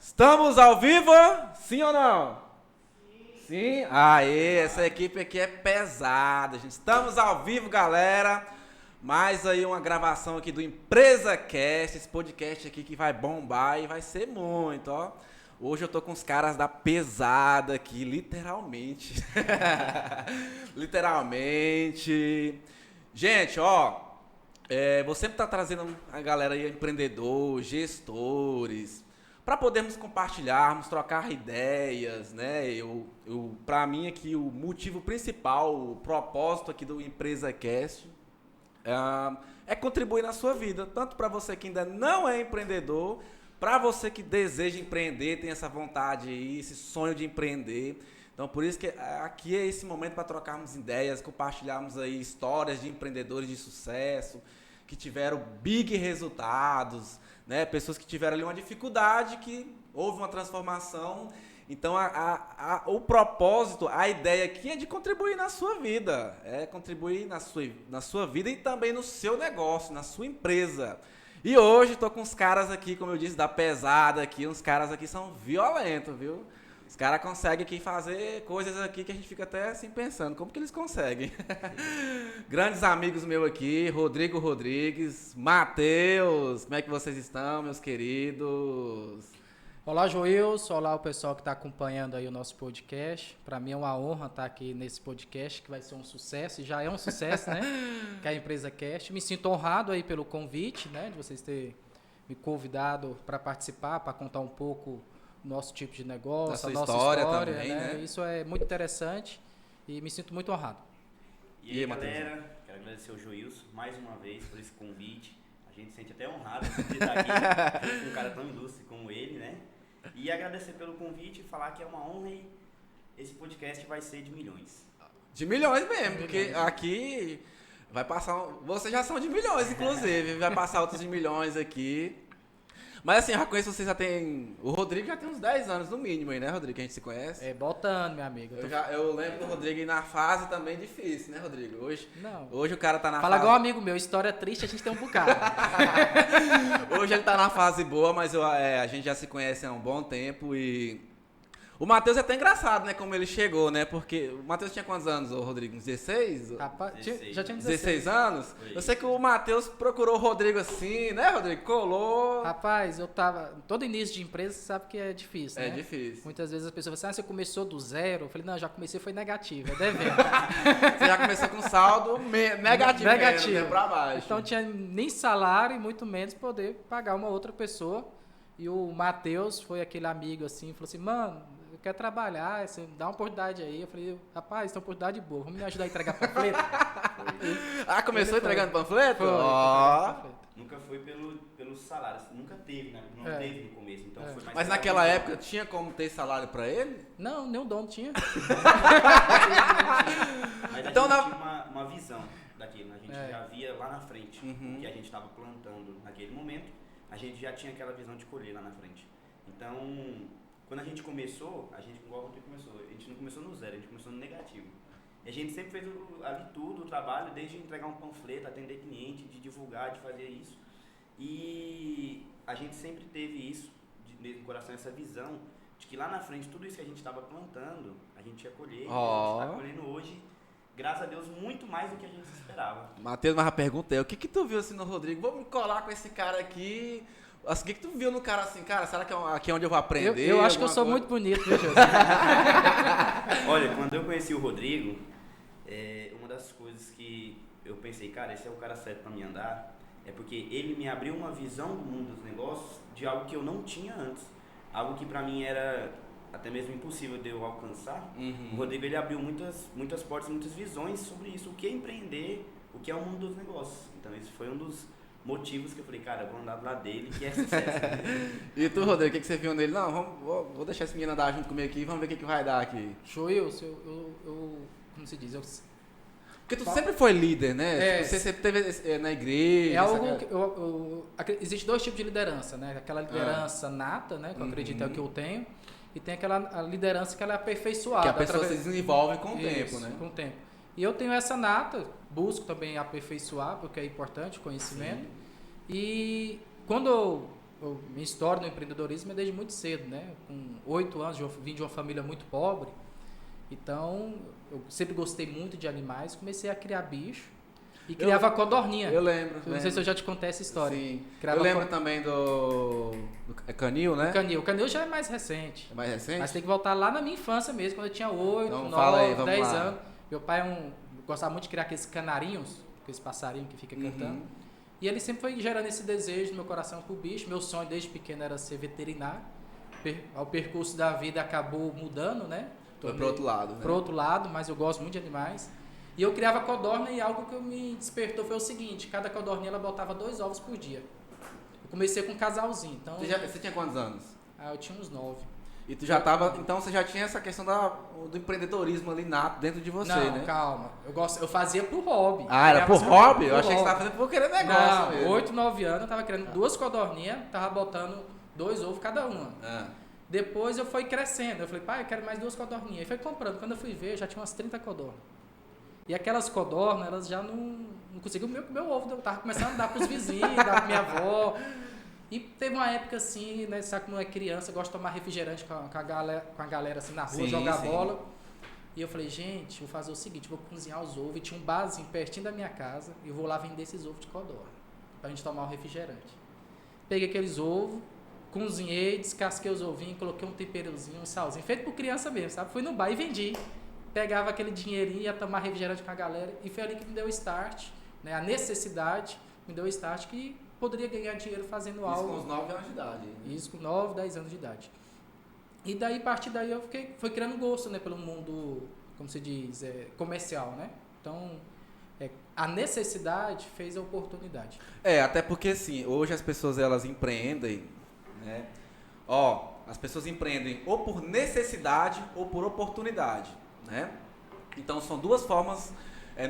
Estamos ao vivo? Sim ou não? Sim? Aê, essa equipe aqui é pesada, gente. Estamos ao vivo, galera. Mais aí uma gravação aqui do Empresa Cast, esse podcast aqui que vai bombar e vai ser muito, ó. Hoje eu tô com os caras da pesada aqui, literalmente. Literalmente. Gente, ó, vou sempre estar trazendo a galera aí, empreendedores, gestores, para podermos compartilharmos, trocar ideias, né? Para mim aqui o motivo principal, o propósito aqui do Empresa Cast é contribuir na sua vida, tanto para você que ainda não é empreendedor, para você que deseja empreender, tem essa vontade aí, esse sonho de empreender. Então, por isso que aqui é esse momento para trocarmos ideias, compartilharmos aí histórias de empreendedores de sucesso, que tiveram big resultados, né? Pessoas que tiveram ali uma dificuldade, que houve uma transformação. Então, o propósito, a ideia aqui é de contribuir na sua vida. É contribuir na sua vida e também no seu negócio, na sua empresa. E hoje estou com os caras aqui, como eu disse, da pesada aqui. Uns caras aqui são violentos, viu? Os caras conseguem aqui fazer coisas aqui que a gente fica até assim pensando, como que eles conseguem? Grandes amigos meus aqui, Rodrigo Rodrigues, Matheus, como é que vocês estão, meus queridos? Olá, Joilson, olá o pessoal que está acompanhando aí o nosso podcast. Para mim é uma honra estar aqui nesse podcast que vai ser um sucesso, e já é um sucesso, né? Que é a Empresa Cast. Me sinto honrado aí pelo convite, né? De vocês terem me convidado para participar, para contar um pouco do nosso tipo de negócio, a nossa história também, né? Isso é muito interessante e me sinto muito honrado. E aí, galera, quero agradecer ao Joilson mais uma vez por esse convite. A gente se sente até honrado de estar aqui com um cara tão ilustre como ele, né? E agradecer pelo convite e falar que é uma honra e esse podcast vai ser de milhões. De milhões mesmo, porque aqui vai passar... Vocês já são de milhões, inclusive. Vai passar outros de milhões aqui. Mas assim, eu já conheço vocês, já tem... O Rodrigo já tem uns 10 anos no mínimo aí, né, Rodrigo? Que a gente se conhece. É, botando, meu amigo. Eu lembro do Rodrigo ir na fase também difícil, né, Rodrigo? Hoje o cara tá na Fala fase... igual um amigo meu, história triste a gente tem um bocado. Hoje ele tá na fase boa, mas a gente já se conhece há um bom tempo e... O Matheus é até engraçado, né, como ele chegou, né, porque o Matheus tinha quantos anos, o Rodrigo? Uns 16? Rapaz, 16. já tinha 16 anos? Eu sei que o Matheus procurou o Rodrigo assim, né, Rodrigo? Colou. Rapaz, eu tava... Todo início de empresa, você sabe que é difícil, né? É difícil. Muitas vezes as pessoas falam assim, você começou do zero? Eu falei, não, já comecei, foi negativo, é devendo. Você já começou com saldo negativo. Negativo. Mesmo, né, pra baixo. Então tinha nem salário e muito menos poder pagar uma outra pessoa. E o Matheus foi aquele amigo assim, falou assim, mano, eu quero trabalhar, você dá uma oportunidade aí. Eu falei, rapaz, tem uma oportunidade boa, vamos me ajudar a entregar panfleto? Começou entregando panfleto? Foi. Nunca foi pelo salário, nunca teve, né? Não teve no começo, então foi mais... Mas naquela época tinha como ter salário pra ele? Não, nem o dono tinha. Mas Então, a gente tinha uma visão daquilo, né? A gente já via lá na frente o que a gente estava plantando naquele momento, a gente já tinha aquela visão de colher lá na frente. Então, quando a gente começou, igual a gente começou, a gente não começou no zero, a gente começou no negativo. E a gente sempre fez ali tudo, o trabalho, desde entregar um panfleto, atender cliente, de divulgar, de fazer isso. E a gente sempre teve isso, no coração, essa visão de que lá na frente, tudo isso que a gente estava plantando, a gente ia colher. E a gente está colhendo hoje, graças a Deus, muito mais do que a gente esperava. Matheus, mas a pergunta é, o que tu viu assim no Rodrigo? Vou me colar com esse cara aqui... Assim, o que tu viu no cara assim, cara? Será que aqui é onde eu vou aprender? Eu acho que eu sou muito bonito, viu, José? Olha, quando eu conheci o Rodrigo, uma das coisas que eu pensei, cara, esse é o cara certo para me andar, é porque ele me abriu uma visão do mundo dos negócios de algo que eu não tinha antes. Algo que para mim era até mesmo impossível de eu alcançar. O Rodrigo, ele abriu muitas portas, muitas visões sobre isso, o que é empreender, o que é o mundo dos negócios. Então esse foi um dos motivos que eu falei, cara, vou andar do lado dele, que é sucesso. E tu, Rodrigo, o que você viu nele? Não, vou deixar esse menino andar junto comigo aqui, vamos ver o que vai dar aqui. Joilson, como se diz? Porque tu sempre foi líder, né? Você sempre teve na igreja. É algo que existe dois tipos de liderança, né? Aquela liderança nata, né? Que eu acredito é o que eu tenho. E tem aquela liderança que ela é aperfeiçoada. Que a pessoa se desenvolve com o tempo, né? Com o tempo. E eu tenho essa nata, busco também aperfeiçoar, porque é importante o conhecimento. Sim. E quando eu minha história no empreendedorismo é desde muito cedo, né? Com 8 anos, eu vim de uma família muito pobre. Então, eu sempre gostei muito de animais. Comecei a criar bicho. E criava codorninha. Eu lembro. Não sei se eu já te contei essa história. Sim. Criava eu lembro também do canil, né? O canil já é mais recente. É mais recente? Mas tem que voltar lá na minha infância mesmo, quando eu tinha 8, Então, 9, 10 lá. anos. Meu pai gostava muito de criar aqueles canarinhos, aqueles passarinhos que fica cantando. E ele sempre foi gerando esse desejo no meu coração pro bicho. Meu sonho desde pequeno era ser veterinário. Ao percurso da vida acabou mudando, né? Foi pro outro lado, né? Pro outro lado, mas eu gosto muito de animais. E eu criava codorna e algo que me despertou foi o seguinte, cada codorninha ela botava 2 ovos por dia. Eu comecei com um casalzinho, então... Você tinha quantos anos? Eu tinha uns 9. E tu já tava, então você já tinha essa questão do empreendedorismo ali nato dentro de você, Não, né? calma. Eu fazia pro hobby. Era por hobby? Eu achei que você hobby. tava fazendo por querer negócio Não, mesmo. 8, 9 anos, eu tava criando 2 codorninhas, tava botando 2 ovos cada uma. Depois eu fui crescendo, eu falei, pai, eu quero mais 2 codorninhas. E foi comprando, quando eu fui ver, já tinha umas 30 codornas. E aquelas codornas, elas já não conseguiam comer o meu ovo, eu tava começando a dar pros vizinhos, dar pra minha avó. E teve uma época assim, né, sabe como é criança, gosta de tomar refrigerante com a galera assim na rua, jogar bola. E eu falei, gente, vou fazer o seguinte, vou cozinhar os ovos. E tinha um barzinho pertinho da minha casa e eu vou lá vender esses ovos de codorna, pra gente tomar um refrigerante. Peguei aqueles ovos, cozinhei, descasquei os ovinhos, coloquei um temperozinho, um salzinho, feito por criança mesmo, sabe? Fui no bar e vendi. Pegava aquele dinheirinho, ia tomar refrigerante com a galera. E foi ali que me deu o start, né? A necessidade me deu o start que poderia ganhar dinheiro fazendo algo. Isso com os 9 anos de idade. Né? Isso com 9, 10 anos de idade. E daí, a partir daí, eu fui criando gosto, né? Pelo mundo, como se diz, comercial, né? Então, a necessidade fez a oportunidade. Até porque assim, hoje as pessoas elas empreendem, né? As pessoas empreendem ou por necessidade ou por oportunidade, né? Então são 2 formas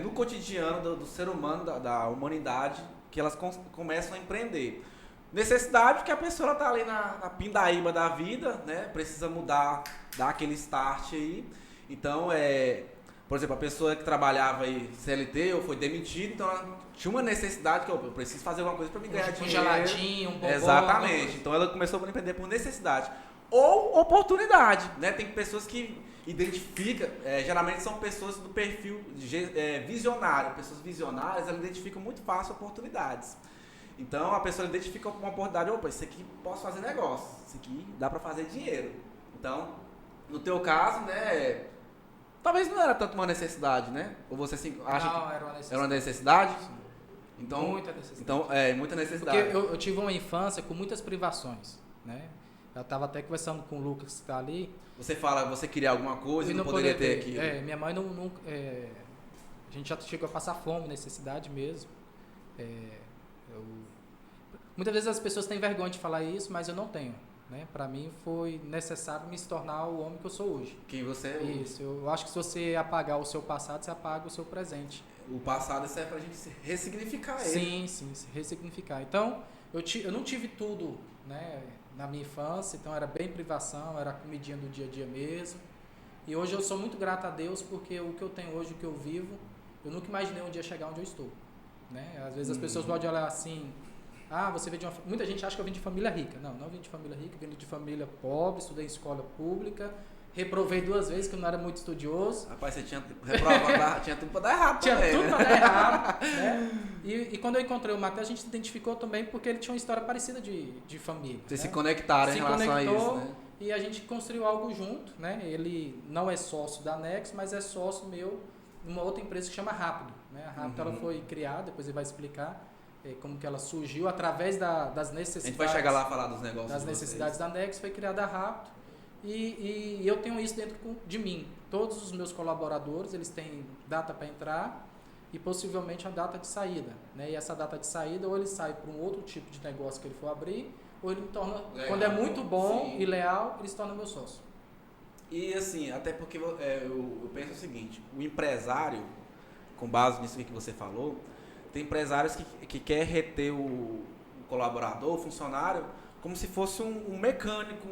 no cotidiano do ser humano, da humanidade, que elas começam a empreender. Necessidade porque a pessoa está ali na pindaíba da vida, né? Precisa mudar, dar aquele start aí. Então, por exemplo, a pessoa que trabalhava aí CLT ou foi demitida, então ela tinha uma necessidade que eu preciso fazer alguma coisa para me ganhar dinheiro. Um geladinho, um bombom. Exatamente. Então ela começou a empreender por necessidade. Ou oportunidade, né? Tem pessoas que identificam, geralmente são pessoas do perfil visionário. Pessoas visionárias, elas identificam muito fácil oportunidades. Então a pessoa identifica uma oportunidade, opa, isso aqui posso fazer negócio, isso aqui dá para fazer dinheiro. Então, no teu caso, né, talvez não era tanto uma necessidade, né? Ou você acha não, que era uma necessidade? Era uma necessidade? Então, muita necessidade. Então, muita necessidade. Porque eu tive uma infância com muitas privações, né? Eu estava até conversando com o Lucas que está ali. Você queria alguma coisa e não poderia ter aquilo. Minha mãe não a gente já chegou a passar fome, necessidade mesmo. Muitas vezes as pessoas têm vergonha de falar isso, mas eu não tenho, né? Para mim foi necessário me tornar o homem que eu sou hoje. Quem você é hoje. Isso, eu acho que se você apagar o seu passado, você apaga o seu presente. O passado serve pra gente ressignificar ele. Sim, ressignificar. Então, eu não tive tudo, né, na minha infância, então era bem privação, era comidinha do dia a dia mesmo. E hoje eu sou muito grato a Deus porque o que eu tenho hoje, o que eu vivo, eu nunca imaginei um dia chegar onde eu estou, né? Às vezes as pessoas podem olhar assim, você vem de muita gente acha que eu vim de família rica. Não vim de família rica, vim de família pobre, estudei em escola pública, reprovei 2 vezes, que eu não era muito estudioso. Rapaz, você tinha reprovado, tinha tudo pra dar errado Tinha também, tudo né? pra dar errado, né? E quando eu encontrei o Matheus, a gente se identificou também porque ele tinha uma história parecida de família. Vocês né? se conectaram em relação a isso, né? E a gente construiu algo junto, né? Ele não é sócio da Nex, mas é sócio meu numa outra empresa que chama Rápido, né? A Rápido ela foi criada, depois ele vai explicar como que ela surgiu através das necessidades. A gente vai chegar lá a falar dos negócios. Das necessidades da Nex, foi criada a Rápido. E eu tenho isso dentro de mim. Todos os meus colaboradores, eles têm data para entrar e possivelmente a data de saída, né? E essa data de saída, ou ele sai para um outro tipo de negócio que ele for abrir, ou ele me torna, quando é muito bom e leal, ele se torna meu sócio. E assim, até porque eu penso o seguinte, o empresário, com base nisso que você falou, tem empresários que quer reter o colaborador, o funcionário, como se fosse um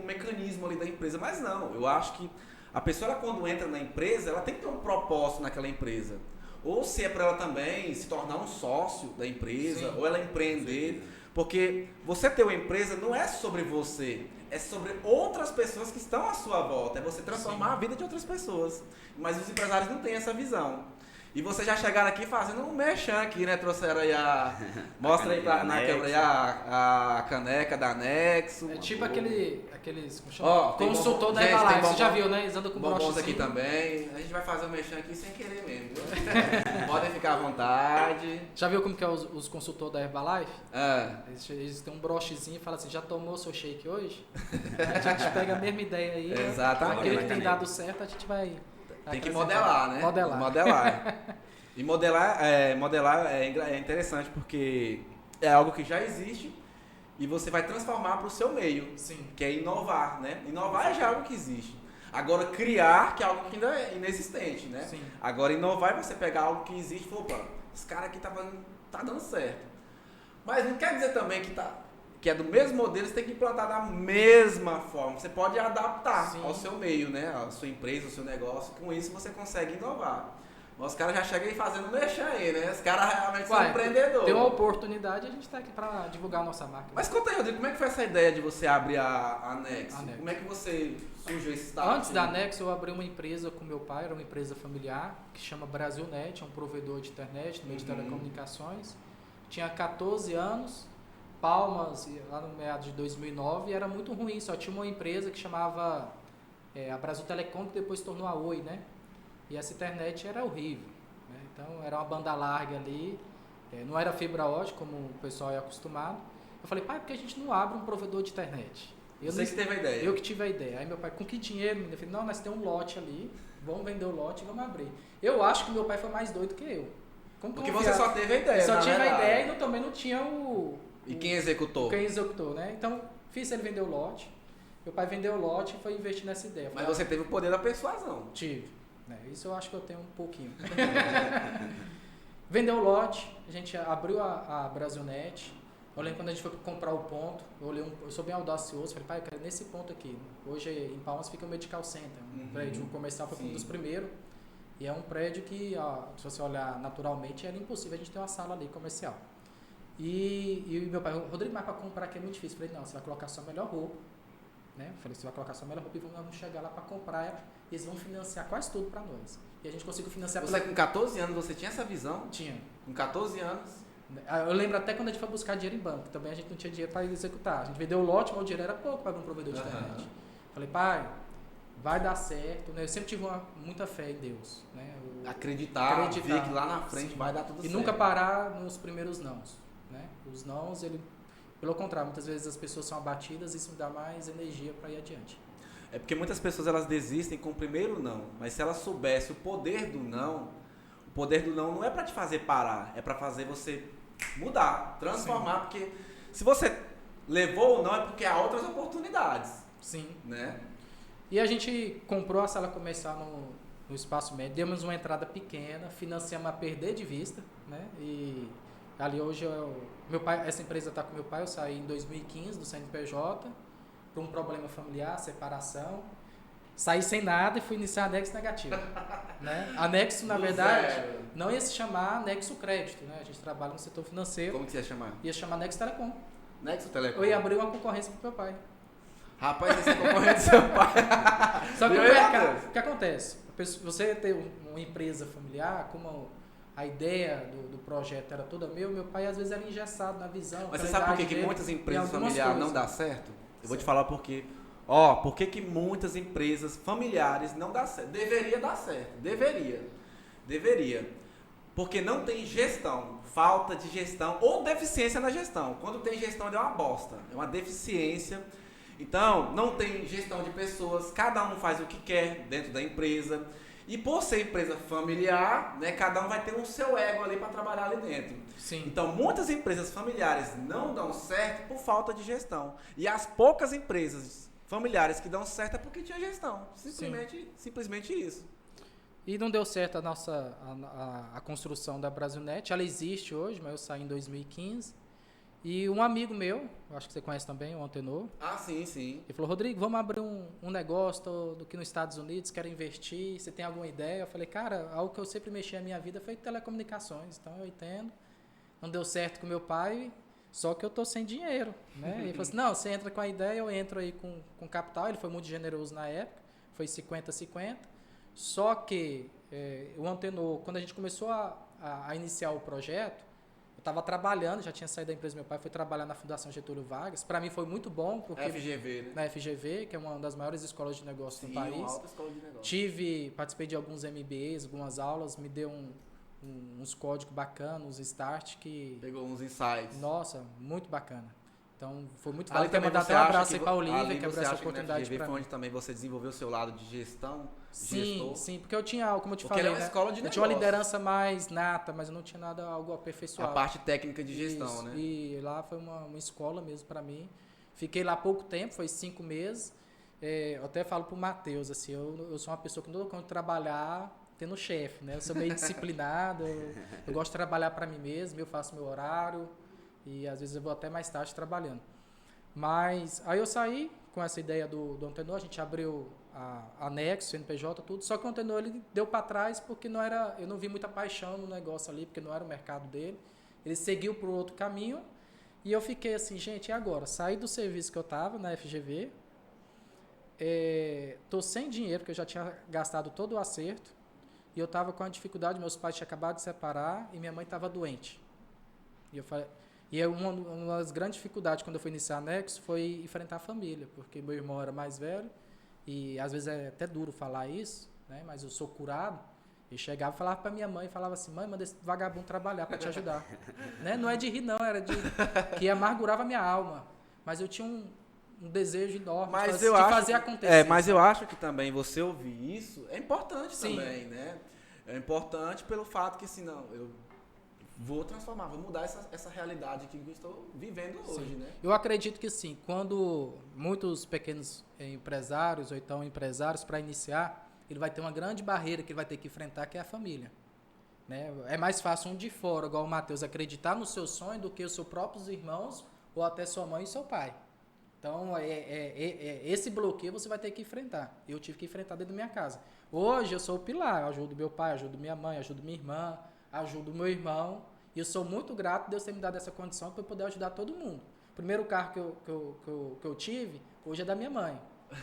mecanismo ali da empresa, mas não, eu acho que a pessoa ela, quando entra na empresa, ela tem que ter um propósito naquela empresa, ou se é para ela também se tornar um sócio da empresa, ou ela empreender, Porque você ter uma empresa não é sobre você, é sobre outras pessoas que estão à sua volta. É você transformar a vida de outras pessoas. Mas os empresários não têm essa visão. E vocês já chegaram aqui fazendo um merchan aqui, né? Trouxeram aí mostra aí na câmera aí a caneca da Nexo. É tipo aqueles... Como chama? Ó, Consultor da gente, Herbalife. tem Você já viu, né? Eles andam com bombons brochezinho. aqui também. A gente vai fazer o merchan aqui sem querer mesmo. Viu? Podem ficar à vontade. Já viu como que é os consultores da Herbalife? É. Eles têm um brochezinho e falam assim, já tomou seu shake hoje? A gente pega a mesma ideia aí. Exatamente. Aquele que tem dado certo, a gente vai... Tem que modelar, né? Modelar. E modelar é interessante porque é algo que já existe e você vai transformar para o seu meio. Sim. Que é inovar, né? Inovar é já algo que existe. Agora, criar, que é algo que ainda é inexistente, né? Sim. Agora, inovar é você pegar algo que existe e falar, opa, esse cara aqui tá dando certo. Mas não quer dizer também que é do mesmo modelo, você tem que implantar da mesma forma. Você pode adaptar Sim. ao seu meio, né? A sua empresa, ao seu negócio. Com isso, você consegue inovar. Mas os caras já chegam aí fazendo mexer aí, né? Os caras realmente são empreendedores. Tem uma oportunidade, a gente está aqui para divulgar a nossa marca. Mas conta aí, Rodrigo, como é que foi essa ideia de você abrir a Nexo? Como é que você surgiu esse start? Antes da Nexo, eu abri uma empresa com meu pai, era uma empresa familiar, que chama Brasilnet, é um provedor de internet, no meio de telecomunicações. Tinha 14 anos, Palmas, lá no meados de 2009, e era muito ruim, só tinha uma empresa que chamava a Brasil Telecom, que depois se tornou a Oi, né? E essa internet era horrível, né? Então era uma banda larga ali, não era fibra ótica como o pessoal é acostumado. Eu falei, pai, por que a gente não abre um provedor de internet? Você que teve a ideia? Eu que tive a ideia. Aí meu pai, com que dinheiro? Eu falei, não, nós temos um lote ali, vamos vender o lote e vamos abrir. Eu acho que meu pai foi mais doido que eu. Porque você só teve a ideia, só tive a ideia e também não tinha E quem executou? Quem executou, né? Então, fiz ele vender o lote. Meu pai vendeu o lote e foi investir nessa ideia. Mas você teve o poder da persuasão. Tive. Isso eu acho que eu tenho um pouquinho. Vendeu o lote, a gente abriu a Brasilnet. Eu lembro quando a gente foi comprar o ponto, eu sou bem audacioso, falei, pai, eu quero nesse ponto aqui. Hoje em Palmas fica o Medical Center, um prédio comercial, foi um dos primeiros. E é um prédio que, se você olhar naturalmente, era impossível a gente ter uma sala ali comercial. E meu pai, Rodrigo, mas para comprar aqui é muito difícil. Eu falei, não, você vai colocar sua melhor roupa. Né? Eu falei, você vai colocar sua melhor roupa e vamos chegar lá para comprar. E eles vão financiar quase tudo para nós. E a gente conseguiu financiar... Você com 14 anos, você tinha essa visão? Tinha. Com 14 anos? Eu lembro até quando a gente foi buscar dinheiro em banco. Também a gente não tinha dinheiro para executar. A gente vendeu o lote, mas o dinheiro era pouco para abrir um provedor de internet. Falei, pai, vai dar certo. Né? Eu sempre tive muita fé em Deus. Né? Acreditar, ver que lá na frente vai dar tudo certo. E nunca parar nos primeiros nãos. Né? Os nãos, pelo contrário, muitas vezes as pessoas são abatidas e isso me dá mais energia para ir adiante. É porque muitas pessoas elas desistem com o primeiro não, mas se elas soubessem o poder do não não é para te fazer parar, é para fazer você mudar, transformar, porque se você levou ou não é porque há outras oportunidades. Sim. Né? E a gente comprou a sala comercial no espaço médio, demos uma entrada pequena, financiamos a perder de vista, né? E ali hoje meu pai, essa empresa está com meu pai, eu saí em 2015 do CNPJ por um problema familiar, separação. Saí sem nada e fui iniciar a Nexo negativa. Né? A Nexo, na verdade, não ia se chamar Nexo Crédito. Né? A gente trabalha no setor financeiro. Como que você ia chamar? Ia chamar Nexo Telecom. Nexo Telecom. Eu ia abrir uma concorrência pro meu pai. Rapaz, esse é concorrente do seu pai. Só que o que acontece? Você ter uma empresa familiar, como a ideia do projeto era toda meu pai às vezes era engessado na visão. Mas você sabe por que muitas empresas familiares não dão certo? Eu vou te falar por quê. Por que muitas empresas familiares não dão certo? Deveria dar certo. Deveria. Porque não tem gestão. Falta de gestão ou deficiência na gestão. Quando tem gestão, é uma bosta. É uma deficiência. Então, não tem gestão de pessoas. Cada um faz o que quer dentro da empresa. E por ser empresa familiar, né, cada um vai ter o seu ego ali para trabalhar ali dentro. Sim. Então, muitas empresas familiares não dão certo por falta de gestão. E as poucas empresas familiares que dão certo é porque tinha gestão. Simplesmente isso. E não deu certo a construção da Brasilnet. Ela existe hoje, mas eu saí em 2015. E um amigo meu, acho que você conhece também, o Antenor. Ah, sim. Ele falou, Rodrigo, vamos abrir um negócio do que nos Estados Unidos, quero investir, você tem alguma ideia? Eu falei, cara, algo que eu sempre mexi na minha vida foi telecomunicações, então eu entendo. Não deu certo com meu pai, Só que eu tô sem dinheiro, né? Ele falou assim, não, você entra com a ideia, eu entro aí com capital. Ele foi muito generoso na época, foi 50-50. Só que o Antenor, quando a gente começou a iniciar o projeto, eu estava trabalhando, já tinha saído da empresa do meu pai, fui trabalhar na Fundação Getúlio Vargas. Para mim foi muito bom, porque FGV, né? na FGV, que é uma das maiores escolas de negócio do país. Uma alta escola de negócio. Participei de alguns MBAs, algumas aulas, me deu uns códigos bacanas, uns start que... Pegou uns insights. Nossa, muito bacana. Então, foi muito Ali válido. Quero também mandar você até um acha abraço que aí para a Olivia, ali que abriu você essa acha que na oportunidade FGV para foi mim. onde também você desenvolveu o seu lado de gestão, Sim, gestor? sim, porque eu tinha, como eu te Porque falei, ele é uma né? escola de eu tinha uma negócio. liderança mais nata, mas eu não tinha nada, algo A aperfeiçoado. parte técnica de gestão, Isso, né? E lá foi uma escola mesmo para mim. Fiquei lá pouco tempo, foi 5 meses. Eu até falo pro Matheus, assim, eu sou uma pessoa que não dou conta de trabalhar tendo chefe, né? Eu sou meio disciplinado, eu gosto de trabalhar para mim mesmo, eu faço meu horário e às vezes eu vou até mais tarde trabalhando. Mas aí eu saí com essa ideia do Antenor, a gente abriu a Nexo, CNPJ, tudo, só que o Antenor ele deu para trás porque eu não vi muita paixão no negócio ali, porque não era o mercado dele. Ele seguiu por outro caminho e eu fiquei assim, gente, e agora? Saí do serviço que eu estava na FGV, tô sem dinheiro, porque eu já tinha gastado todo o acerto e eu estava com a dificuldade, meus pais tinham acabado de separar e minha mãe estava doente. E eu falei... E uma das grandes dificuldades quando eu fui iniciar a Nexo foi enfrentar a família, porque meu irmão era mais velho e às vezes é até duro falar isso, né? Mas eu sou curado. E chegava e falava para minha mãe, falava assim, mãe, manda esse vagabundo trabalhar para te ajudar. Né? Não é de rir não, era de que amargurava a minha alma. Mas eu tinha um desejo enorme de fazer acontecer. Mas eu acho que também você ouvir isso é importante. Sim. Também, né? É importante pelo fato que assim, não, eu vou transformar, vou mudar essa realidade que eu estou vivendo hoje, né? Eu acredito que sim, quando muitos pequenos empresários ou então empresários para iniciar, ele vai ter uma grande barreira que ele vai ter que enfrentar, que é a família. Né? É mais fácil um de fora, igual o Matheus, acreditar no seu sonho do que os seus próprios irmãos ou até sua mãe e seu pai. Então, esse bloqueio você vai ter que enfrentar. Eu tive que enfrentar dentro da minha casa. Hoje eu sou o pilar, eu ajudo meu pai, ajudo minha mãe, ajudo minha irmã, ajudo meu irmão, e eu sou muito grato de Deus ter me dado essa condição para eu poder ajudar todo mundo. O primeiro carro que eu tive, hoje é da minha mãe.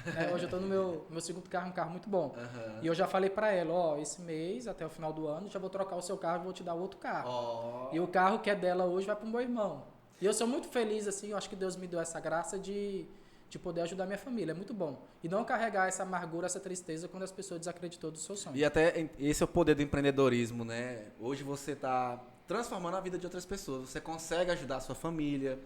Né? Hoje eu estou no meu segundo carro, um carro muito bom. Uhum. E eu já falei para ela, esse mês, até o final do ano, já vou trocar o seu carro e vou te dar outro carro. E o carro que é dela hoje vai para o meu irmão. E eu sou muito feliz, assim, eu acho que Deus me deu essa graça de poder ajudar minha família, é muito bom. E não carregar essa amargura, essa tristeza quando as pessoas desacreditam do seu sonho. E até esse é o poder do empreendedorismo, né? Hoje você está transformando a vida de outras pessoas. Você consegue ajudar a sua família,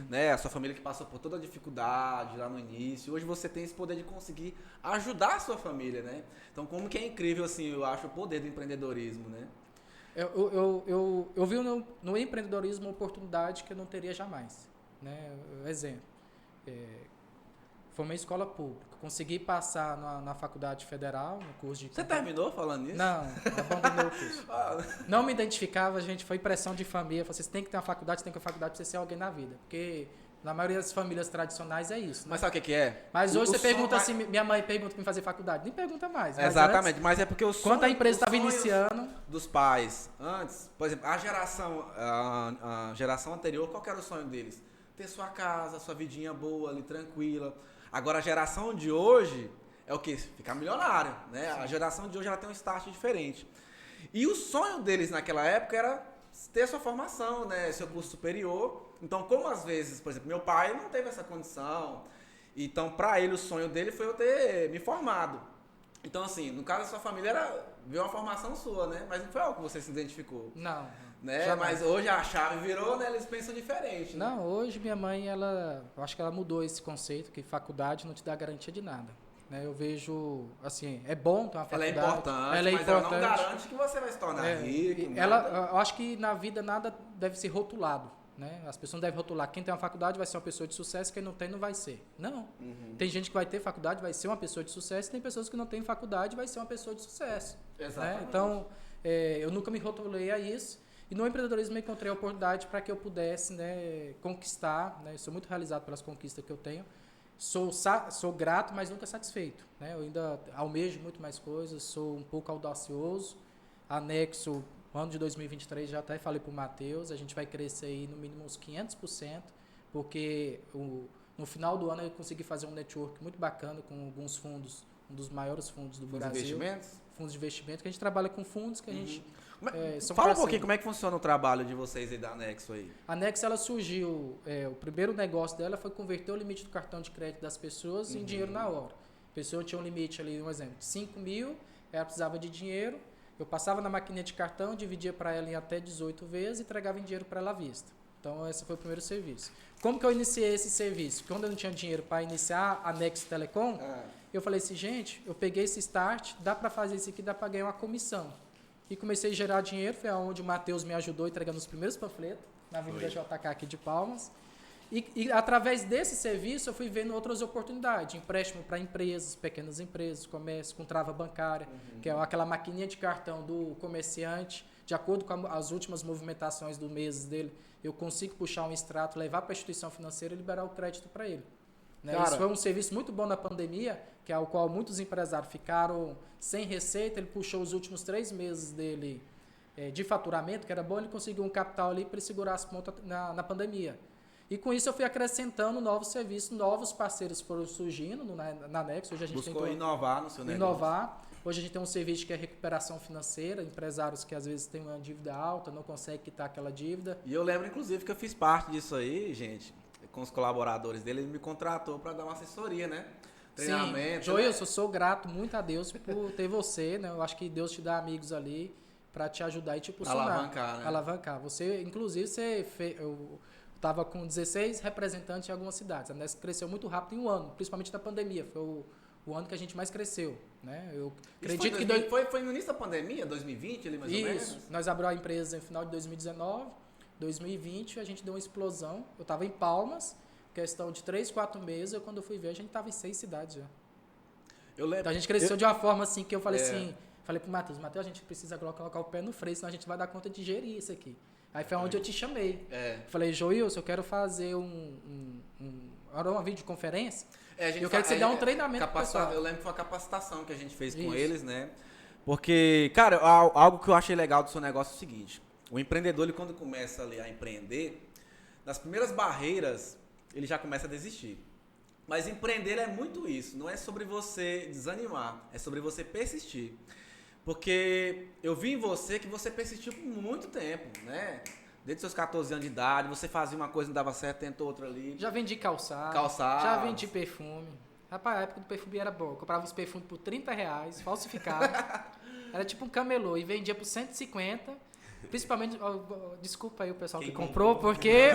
né? A sua família que passou por toda a dificuldade lá no início. Hoje você tem esse poder de conseguir ajudar a sua família, né? Então, como que é incrível, assim, eu acho, o poder do empreendedorismo, né? Eu vi no empreendedorismo uma oportunidade que eu não teria jamais. Né? Exemplo. Foi uma escola pública. Consegui passar na faculdade federal, no curso de... Você terminou falando isso? Não, abandonei o curso. Não me identificava, gente, foi pressão de família. Você tem que ter uma faculdade, você tem que ter uma faculdade para você ser alguém na vida. Porque na maioria das famílias tradicionais é isso. Né? Mas sabe o que é? Mas hoje você pergunta assim, minha mãe pergunta para me fazer faculdade. Nem pergunta mais. Exatamente, mas é porque o sonho... Quando a empresa estava iniciando... Dos pais, antes, por exemplo, a geração anterior, qual que era o sonho deles? Ter sua casa, sua vidinha boa ali, tranquila. Agora, a geração de hoje é o quê? Ficar milionário, né? Sim. A geração de hoje ela tem um start diferente. E o sonho deles naquela época era ter sua formação, né? Seu curso superior. Então, como às vezes, por exemplo, meu pai não teve essa condição. Então, para ele, o sonho dele foi eu ter me formado. Então, assim, no caso da sua família, era ver uma formação sua, né? Mas não foi algo que você se identificou. Não. Né? Mas hoje a chave virou, né? Eles pensam diferente. Né? Não, hoje minha mãe, eu acho que ela mudou esse conceito, que faculdade não te dá garantia de nada. Né? Eu vejo, assim, é bom ter uma faculdade. Ela é importante, mas ela não garante que você vai se tornar rico. Eu acho que na vida nada deve ser rotulado. Né? As pessoas não devem rotular. Quem tem uma faculdade vai ser uma pessoa de sucesso, quem não tem não vai ser. Não. Uhum. Tem gente que vai ter faculdade, vai ser uma pessoa de sucesso, e tem pessoas que não têm faculdade, vai ser uma pessoa de sucesso. Exatamente. Né? Então, eu nunca me rotulei a isso. E no empreendedorismo eu encontrei a oportunidade para que eu pudesse, né, conquistar. Né? Eu sou muito realizado pelas conquistas que eu tenho. Sou grato, mas nunca satisfeito. Né? Eu ainda almejo muito mais coisas, sou um pouco audacioso. A Nexo O ano de 2023, já até falei para o Matheus, a gente vai crescer aí no mínimo uns 500%, porque no final do ano eu consegui fazer um network muito bacana com alguns fundos, um dos maiores fundos do Brasil. Investimentos? Fundos de investimento, que a gente trabalha com fundos que a gente... Fala um pouquinho como é que funciona o trabalho de vocês aí da Anexo aí. A Anexo, ela surgiu, o primeiro negócio dela foi converter o limite do cartão de crédito das pessoas em dinheiro na hora. A pessoa tinha um limite ali, um exemplo, de 5 mil, ela precisava de dinheiro, eu passava na maquininha de cartão, dividia para ela em até 18 vezes e entregava em dinheiro para ela à vista. Então, esse foi o primeiro serviço. Como que eu iniciei esse serviço? Quando eu não tinha dinheiro para iniciar a Anexo Telecom, eu falei assim, gente, eu peguei esse start, dá para fazer isso aqui, dá para ganhar uma comissão. E comecei a gerar dinheiro, foi onde o Matheus me ajudou entregando os primeiros panfletos, na Avenida JK aqui de Palmas. E através desse serviço eu fui vendo outras oportunidades, empréstimo para empresas, pequenas empresas, comércio, com trava bancária, que é aquela maquininha de cartão do comerciante, de acordo com as últimas movimentações do mês dele, eu consigo puxar um extrato, levar para a instituição financeira e liberar o crédito para ele. Né? Isso foi um serviço muito bom na pandemia, que é o qual muitos empresários ficaram sem receita, ele puxou os últimos 3 meses dele de faturamento, que era bom, ele conseguiu um capital ali para ele segurar as pontas na pandemia. E com isso eu fui acrescentando novos serviços, novos parceiros foram surgindo na Anexo. Hoje a gente buscou inovar no seu negócio. Inovar. Hoje a gente tem um serviço que é recuperação financeira, empresários que às vezes têm uma dívida alta, não conseguem quitar aquela dívida. E eu lembro, inclusive, que eu fiz parte disso aí, gente, com os colaboradores dele, ele me contratou para dar uma assessoria, né? Treinamento. Sim, Joilson, eu sou grato muito a Deus por ter você, né? Eu acho que Deus te dá amigos ali para te ajudar e te impulsionar. Alavancar, né? Alavancar. Você, inclusive, eu estava com 16 representantes em algumas cidades. A Anexo cresceu muito rápido em um ano, principalmente na pandemia. Foi o ano que a gente mais cresceu, né? Eu acredito que foi no início da pandemia, 2020, ali mais ou menos? Isso. Nós abrimos a empresa no final de 2019, 2020 a gente deu uma explosão. Eu estava em Palmas, questão de 3, 4 meses, quando eu fui ver, a gente estava em 6 cidades já. Eu lembro. Então a gente cresceu de uma forma assim que eu falei assim, falei pro Matheus, a gente precisa colocar o pé no freio, senão a gente vai dar conta de gerir isso aqui. Aí foi onde eu te chamei. Falei, Joilson, eu quero fazer uma videoconferência. Eu quero que você dê um treinamento pro pessoal. Eu lembro que foi uma capacitação que a gente fez com eles, né? Porque, cara, algo que eu achei legal do seu negócio é o seguinte. O empreendedor, ele, quando começa ali a empreender, nas primeiras barreiras, ele já começa a desistir. Mas empreender é muito isso. Não é sobre você desanimar, é sobre você persistir. Porque eu vi em você que você persistiu por muito tempo, né? Desde seus 14 anos de idade, você fazia uma coisa, não dava certo, tentou outra ali. Já vendi calçado. Já vendi perfume. Rapaz, a época do perfume era boa. Eu comprava os perfumes por R$30, falsificado. Era tipo um camelô e vendia por 150. Principalmente, desculpa aí o pessoal que comprou, porque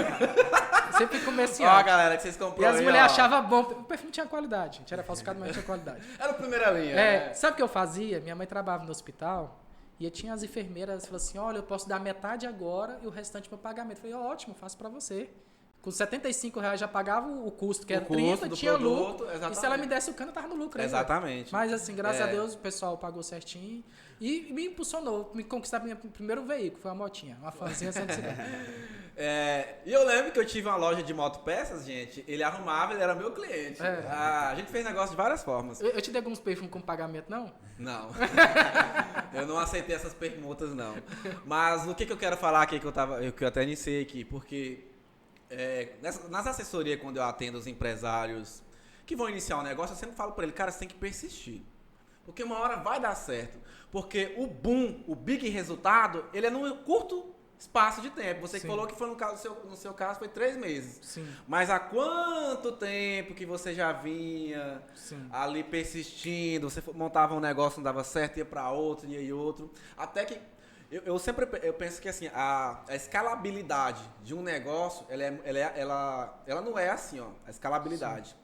sempre comercial. Ó, galera, que vocês compraram. E as mulheres achavam bom. O perfume tinha qualidade. Era falsificado, mas tinha qualidade. Era a primeira linha. Né? Sabe o que eu fazia? Minha mãe trabalhava no hospital e tinha as enfermeiras, falavam assim, olha, eu posso dar metade agora e o restante meu pagamento. Eu falei, ótimo, faço pra você. Com R$75 já pagava o custo, que era 30, tinha lucro. Exatamente. E se ela me desse o cano, eu tava no lucro. Exatamente. Mas assim, graças a Deus, o pessoal pagou certinho e me impulsionou, me conquistar meu primeiro veículo, foi uma motinha, uma fanzinha sem cidade. E eu lembro que eu tive uma loja de motopeças, gente, ele arrumava, ele era meu cliente. A gente fez negócio de várias formas. Eu te dei alguns perfumes com pagamento, não? Não. Eu não aceitei essas permutas, não. Mas o que eu quero falar aqui, que eu até iniciei aqui, porque... nas assessorias, quando eu atendo os empresários que vão iniciar um negócio, eu sempre falo para ele, cara, você tem que persistir. Porque uma hora vai dar certo. Porque o boom, o big resultado, ele é num curto espaço de tempo. Você que falou que foi no seu caso foi 3 meses. Sim. Mas há quanto tempo que você já vinha ali persistindo, você montava um negócio, não dava certo, ia para outro, ia outro. Até que eu penso que assim, a escalabilidade de um negócio, ela não é assim, ó, a escalabilidade.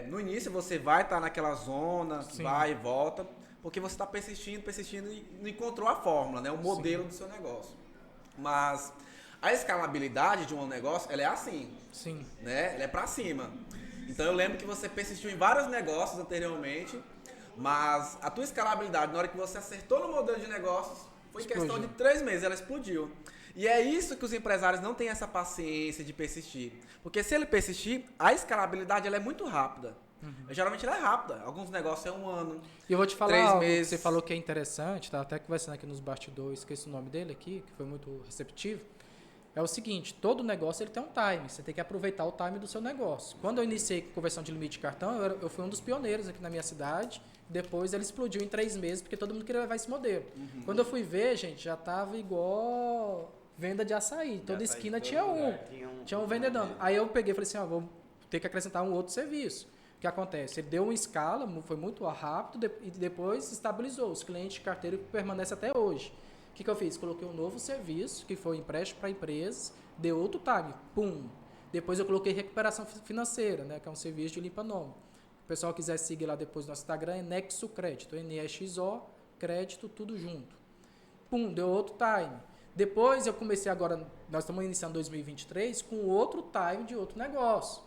No início você vai estar naquela zona, vai e volta, porque você está persistindo e não encontrou a fórmula, né, o modelo do seu negócio. Mas a escalabilidade de um negócio, ela é assim, né, ela é para cima. Então eu lembro que você persistiu em vários negócios anteriormente, mas a tua escalabilidade, na hora que você acertou no modelo de negócios, foi em questão de 3 meses, ela explodiu. E é isso que os empresários não têm essa paciência de persistir. Porque se ele persistir, a escalabilidade ela é muito rápida. Geralmente ela é rápida. Alguns negócios é 1 ano. E eu vou te falar 3 algo meses. que você falou que é interessante, tá até conversando aqui nos bastidores, esqueci o nome dele aqui, que foi muito receptivo. É o seguinte, todo negócio ele tem um time, você tem que aproveitar o time do seu negócio. Quando eu iniciei com conversão de limite de cartão, eu fui um dos pioneiros aqui na minha cidade, depois ele explodiu em 3 meses, porque todo mundo queria levar esse modelo. Quando eu fui ver, gente, já tava igual venda de açaí, toda esquina tinha um vendedor. Aí eu peguei e falei assim, vou ter que acrescentar um outro serviço. O que acontece? Ele deu uma escala, foi muito rápido e depois estabilizou. Os clientes de carteira permanecem até hoje. O que eu fiz? Coloquei um novo serviço, que foi empréstimo para empresas, deu outro tag, pum. Depois eu coloquei recuperação financeira, né, que é um serviço de limpa-nome. Se o pessoal quiser seguir lá depois no nosso Instagram, é Nexo Crédito, NEXO, crédito, tudo junto. Pum, deu outro time. Depois eu comecei agora, nós estamos iniciando 2023, com outro time de outro negócio,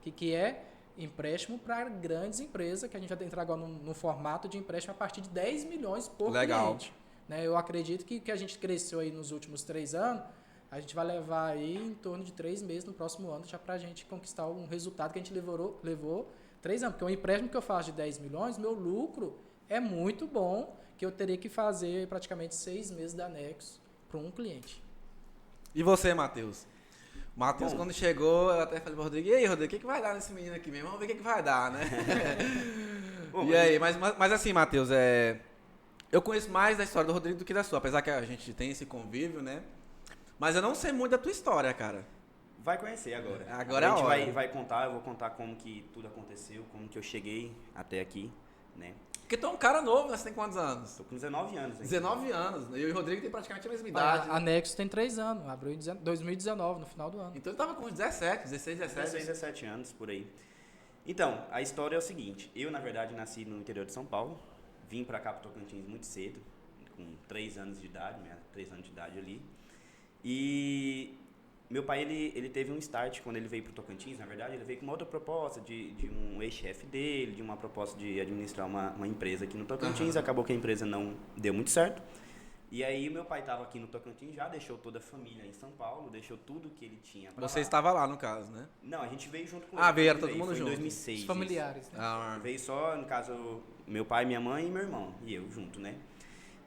que é empréstimo para grandes empresas, que a gente vai entrar agora no formato de empréstimo a partir de 10 milhões por cliente. Né? Eu acredito que a gente cresceu aí nos últimos 3 anos, a gente vai levar aí em torno de 3 meses no próximo ano já para a gente conquistar um resultado que a gente levou 3 anos. Porque o empréstimo que eu faço de 10 milhões, meu lucro é muito bom, que eu teria que fazer praticamente 6 meses da Nexo para um cliente. E você, Matheus? Matheus, quando chegou, eu até falei pro Rodrigo, e aí, Rodrigo, o que vai dar nesse menino aqui mesmo? Vamos ver o que vai dar, né? E aí, mas assim, Matheus, eu conheço mais da história do Rodrigo do que da sua, apesar que a gente tem esse convívio, né? Mas eu não sei muito da tua história, cara. Vai conhecer agora. Agora é a hora. A gente vai contar, eu vou contar como que tudo aconteceu, como que eu cheguei até aqui, né? Porque tu é um cara novo, né? Você tem quantos anos? Tô com 19 anos. Hein? 19 anos. Eu e o Rodrigo tem praticamente a mesma idade. A Nexo tem 3 anos, abriu em 2019, no final do ano. Então ele tava com 17, 16, 17. 16, 17 anos, por aí. Então, a história é o seguinte. Eu, na verdade, nasci no interior de São Paulo. Vim pra cá, pro Tocantins, muito cedo. Com 3 anos de idade, 3 anos de idade ali. E meu pai, ele teve um start quando ele veio pro Tocantins, na verdade. Ele veio com uma outra proposta de um ex-chefe dele, de uma proposta de administrar uma empresa aqui no Tocantins. Acabou que a empresa não deu muito certo. E aí meu pai estava aqui no Tocantins já, deixou toda a família em São Paulo, deixou tudo que ele tinha pra Você lá. estava lá, no caso, né? Não, a gente veio junto com ele. Veio todo mundo foi junto. Em 2006. Os familiares, né? Veio só, no caso, meu pai, minha mãe e meu irmão. E eu junto, né?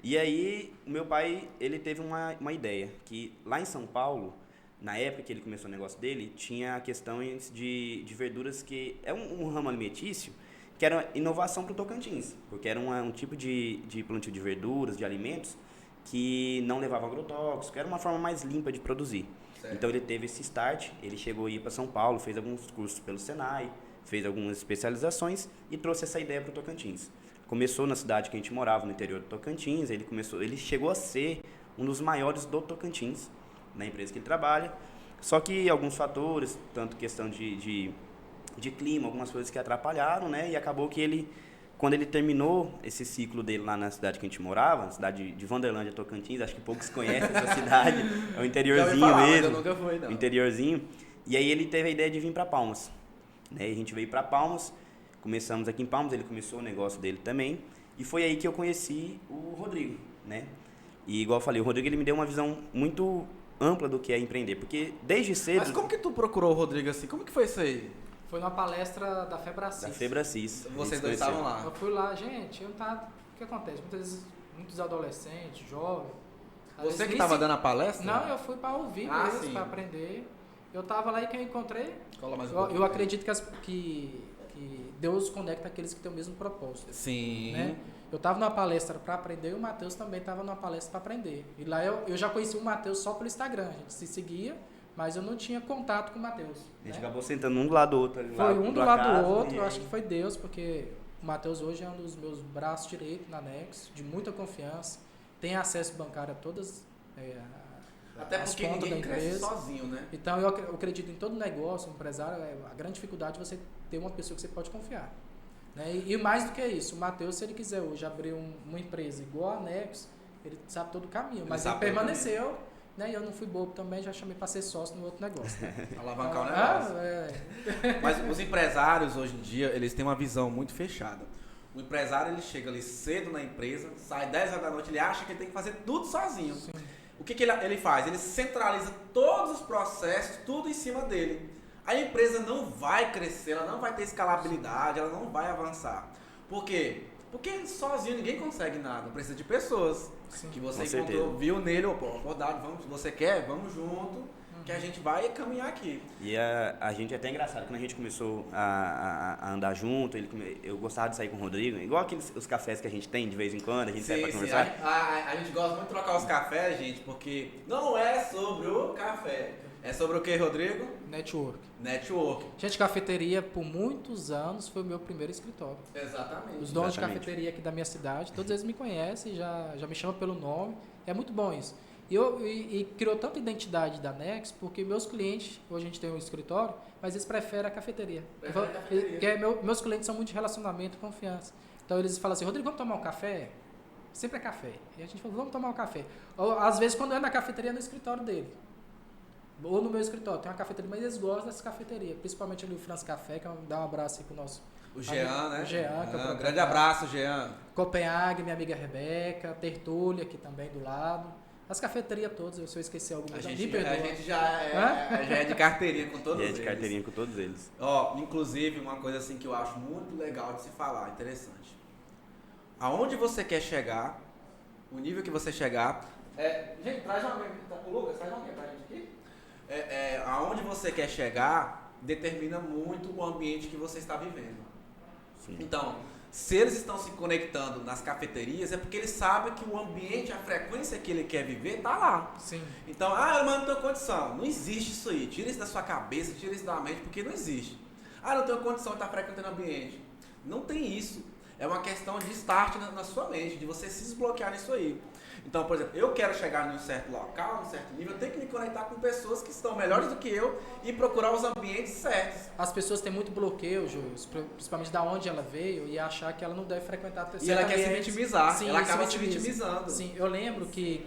E aí, meu pai, ele teve uma ideia, que lá em São Paulo, na época que ele começou o negócio dele, tinha questões de verduras que é um ramo alimentício, que era inovação para o Tocantins, porque era um tipo de plantio de verduras, de alimentos, que não levava agrotóxico, era uma forma mais limpa de produzir. Certo. Então ele teve esse start, ele chegou a ir para São Paulo, fez alguns cursos pelo Senai, fez algumas especializações e trouxe essa ideia para o Tocantins. Começou na cidade que a gente morava, no interior do Tocantins, ele chegou a ser um dos maiores do Tocantins, na empresa que ele trabalha, só que alguns fatores, tanto questão de clima, algumas coisas que atrapalharam, né, e acabou que ele, quando ele terminou esse ciclo dele lá na cidade que a gente morava, na cidade de Vanderlândia, Tocantins, acho que poucos conhecem essa cidade, é um interiorzinho mesmo, eu nunca fui, não. Interiorzinho, e aí ele teve a ideia de vir para Palmas, né, e a gente veio para Palmas, começamos aqui em Palmas, ele começou o negócio dele também, e foi aí que eu conheci o Rodrigo, né, e igual eu falei, o Rodrigo ele me deu uma visão muito ampla do que é empreender, porque desde cedo... Mas como que tu procurou o Rodrigo assim? Como que foi isso aí? Foi numa palestra da Febracis. Da Febracis. Vocês dois estavam lá? Eu fui lá, gente, eu não tava... O que acontece? Muitas vezes, muitos adolescentes, jovens... Você que estava dando a palestra? Não, eu fui para ouvir mesmo, para aprender. Eu tava lá e quem eu encontrei... Cola mais eu acredito que Deus conecta aqueles que têm o mesmo propósito. Sim. Né? Eu estava numa palestra para aprender e o Matheus também estava numa palestra para aprender. E lá eu já conheci o Matheus só pelo Instagram. A gente se seguia, mas eu não tinha contato com o Matheus. A gente acabou sentando um do lado do outro. Foi um do lado do outro, eu acho que foi Deus, porque o Matheus hoje é um dos meus braços direitos na Nexo, de muita confiança, tem acesso bancário a todas até as porque contas da ninguém cresce empresa. sozinho, né? Então eu acredito em todo negócio, empresário, a grande dificuldade é você ter uma pessoa que você pode confiar. Né? E mais do que isso, o Matheus, se ele quiser hoje abrir uma empresa igual a Nexo, ele sabe todo o caminho, mas ele permaneceu, né? E eu não fui bobo também, já chamei para ser sócio no outro negócio. Né? Alavancar o negócio. Mas os empresários hoje em dia, eles têm uma visão muito fechada. O empresário, ele chega ali cedo na empresa, sai 10 horas da noite, ele acha que ele tem que fazer tudo sozinho. Sim. O que ele faz? Ele centraliza todos os processos, tudo em cima dele. a empresa não vai crescer, ela não vai ter escalabilidade, ela não vai avançar. Por quê? Porque sozinho ninguém consegue nada, precisa de pessoas. Sim. Que você Com encontrou, certeza. viu nele, oportunidade, vamos, você quer? Vamos junto, que a gente vai caminhar aqui. E a gente é até engraçado, quando a gente começou a andar junto, eu gostava de sair com o Rodrigo, igual os cafés que a gente tem de vez em quando, a gente sai pra conversar. A gente gosta muito de trocar os cafés, gente, porque não é sobre o café. É sobre o que, Rodrigo? Network. Network. Gente, cafeteria por muitos anos foi o meu primeiro escritório. Exatamente. Os donos Exatamente. de cafeteria aqui da minha cidade, todos eles me conhecem, já me chamam pelo nome. É muito bom isso. E criou tanta identidade da Nex, porque meus clientes, hoje a gente tem um escritório, mas eles preferem a cafeteria. Prefere a cafeteria. Porque meus clientes são muito de relacionamento e confiança. Então eles falam assim, Rodrigo, vamos tomar um café? Sempre é café. E a gente fala, vamos tomar um café. Ou, às vezes, quando é na cafeteria, é no escritório dele. Ou no meu escritório, tem uma cafeteria, mas eles gostam dessa cafeteria. Principalmente ali o France Café, que dá um abraço aí pro nosso... O Jean, né? O Jean, que é o Um proprietário. grande abraço, Jean. Copenhague, minha amiga Rebeca, Tertúlia aqui também do lado. As cafeterias todas, se eu esqueci alguma, A me gente perdoa. já é de carteirinha com todos E é eles. de carteirinha com todos eles. Ó, inclusive, uma coisa assim que eu acho muito legal de se falar, interessante. Aonde você quer chegar, o nível que você chegar... gente, traz uma... O Lucas, traz uma pra gente aqui. Aonde você quer chegar determina muito o ambiente que você está vivendo. Sim. Então, se eles estão se conectando nas cafeterias, é porque eles sabem que o ambiente, a frequência que ele quer viver, tá lá. Sim. Então, eu não tenho condição. Não existe isso aí. Tira isso da sua cabeça, tira isso da mente, porque não existe. Não tenho condição de estar frequentando o ambiente. Não tem isso. É uma questão de start na sua mente, de você se desbloquear nisso aí. Então, por exemplo, eu quero chegar num certo local, num certo nível, eu tenho que me conectar com pessoas que estão melhores do que eu e procurar os ambientes certos. As pessoas têm muito bloqueio, Júlio, principalmente da onde ela veio, e achar que ela não deve frequentar E ela quer se ambientes. vitimizar, Sim, ela acaba se vitimiza. vitimizando. Sim, eu lembro que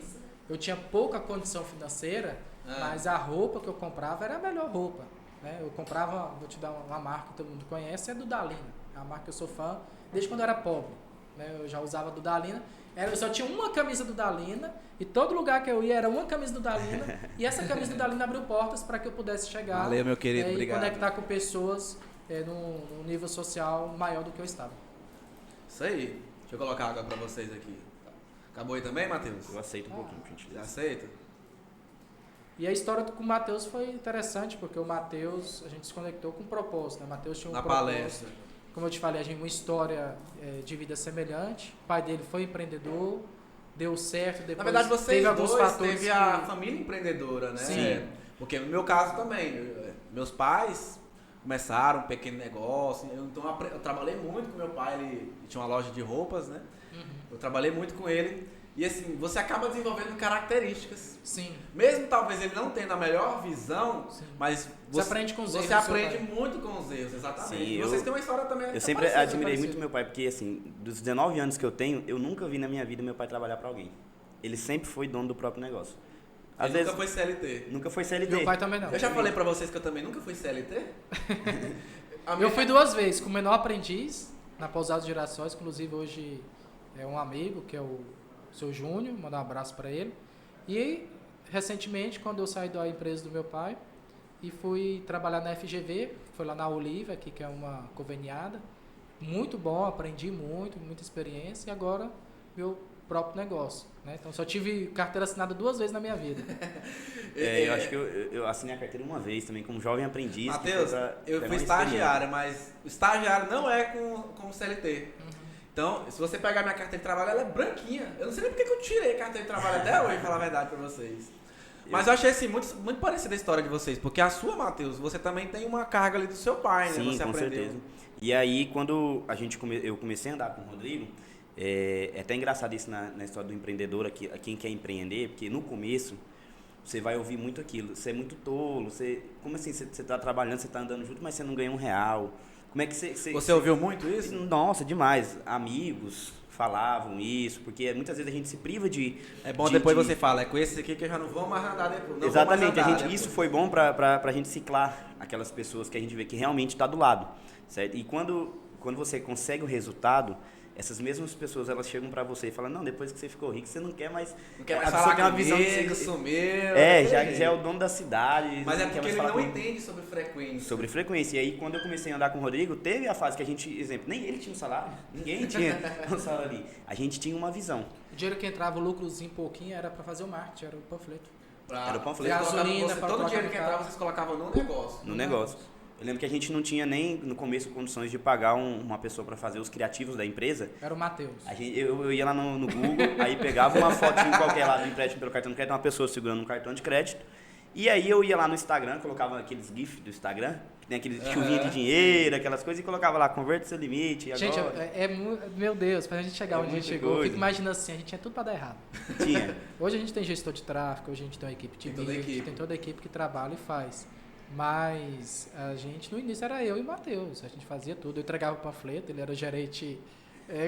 eu tinha pouca condição financeira, mas a roupa que eu comprava era a melhor roupa. Né? Eu comprava, vou te dar uma marca que todo mundo conhece, é do Dalina. É uma marca que eu sou fã desde quando eu era pobre. Né? Eu já usava do Dalina. Eu só tinha uma camisa do Dalina e todo lugar que eu ia era uma camisa do Dalina e essa camisa do Dalina abriu portas para que eu pudesse chegar. Valeu, meu querido, e obrigado. conectar com pessoas num nível social maior do que eu estava. Isso aí. Deixa eu colocar água pra vocês aqui. Acabou aí também, Matheus? Eu aceito um pouquinho, gente. Já aceita? E a história com o Matheus foi interessante, porque o Matheus, a gente se conectou com um propósito, né? O Matheus tinha um Na propósito. palestra. Como eu te falei, a gente tem uma história de vida semelhante. O pai dele foi empreendedor, deu certo, depois Na verdade, vocês teve alguns dois, fatores teve a que... família empreendedora, né? Sim. Porque no meu caso também, meus pais começaram um pequeno negócio, então eu trabalhei muito com meu pai, ele tinha uma loja de roupas, né? Eu trabalhei muito com ele e assim, você acaba desenvolvendo características. Sim. Mesmo talvez ele não tendo a melhor visão, Sim. mas Você aprende com os erros Você do seu aprende pai. muito com os erros, exatamente. Sim, E vocês têm uma história também. Eu sempre parecida, admirei parecido. muito meu pai, porque assim, dos 19 anos que eu tenho, eu nunca vi na minha vida meu pai trabalhar para alguém. Ele sempre foi dono do próprio negócio. Às Ele vezes nunca foi CLT. nunca foi CLT. Meu pai também não. Eu já falei pra vocês que eu também nunca fui CLT. Eu fui 2 vezes, com o menor aprendiz, na Pousada dos Girassóis, inclusive hoje é um amigo, que é o seu Júnior, mandar um abraço para ele. E recentemente, quando eu saí da empresa do meu pai e fui trabalhar na FGV, foi lá na Oliva, aqui, que é uma conveniada, muito bom, aprendi muito, muita experiência, e agora meu próprio negócio. Né? Então só tive carteira assinada 2 vezes na minha vida. Eu acho que eu assinei a carteira uma vez também, como jovem aprendiz. Matheus, eu fui estagiário, mas o estagiário não é como CLT. Então, se você pegar minha carteira de trabalho, ela é branquinha. Eu não sei nem porque que eu tirei a carteira de trabalho até hoje, falar a verdade pra vocês. Mas eu achei assim, muito, muito parecida a história de vocês, porque a sua, Matheus, você também tem uma carga ali do seu pai, né? Sim, Você com aprendeu. certeza. E aí, quando eu comecei a andar com o Rodrigo, é até engraçado isso na história do empreendedor, aqui, quem quer empreender, porque no começo você vai ouvir muito aquilo, você é muito tolo, como assim, você está trabalhando, você está andando junto, mas você não ganha R$1. Como é que Você ouviu muito isso? Nossa, demais. Amigos falavam isso, porque muitas vezes a gente se priva de... É bom depois você fala, é com esse aqui que eu já não vou mais andar depois. Exatamente, isso foi bom para a gente ciclar aquelas pessoas que a gente vê que realmente está do lado, certo? E quando você consegue o resultado, essas mesmas pessoas, elas chegam pra você e falam, não, depois que você ficou rico, você não quer mais... Não quer mais a pessoa falar tem uma comigo, visão de sumiu. já é o dono da cidade. Mas é não quer porque mais ele falar não comigo. entende sobre frequência. Sobre frequência. E aí, quando eu comecei a andar com o Rodrigo, teve a fase que a gente, exemplo, nem ele tinha um salário, ninguém tinha um salário ali. A gente tinha uma visão. O dinheiro que entrava, o lucrozinho pouquinho, era pra fazer o marketing, era o panfleto. Era o panfleto. Gasolina, para todo o colocar dinheiro no que carro. entrava, vocês colocavam no negócio. No negócio. Eu lembro que a gente não tinha nem, no começo, condições de pagar uma pessoa para fazer os criativos da empresa. Era o Matheus. Eu ia lá no Google, aí pegava uma fotinho qualquer lá do empréstimo pelo cartão de crédito, uma pessoa segurando um cartão de crédito. E aí eu ia lá no Instagram, colocava aqueles GIFs do Instagram, que tem aqueles chuvinha de dinheiro, aquelas coisas, e colocava lá, converte seu limite. Agora... Gente, meu Deus, pra gente chegar onde a gente chegou, eu coisa. fico imaginando assim, a gente tinha tudo pra dar errado. Tinha. Hoje a gente tem gestor de tráfego, hoje a gente tem uma equipe de Tem toda a vídeo, equipe. tem toda a equipe que trabalha e faz. Mas a gente, no início, era eu e o Matheus. A gente fazia tudo. Eu entregava o panfleto, ele era gerente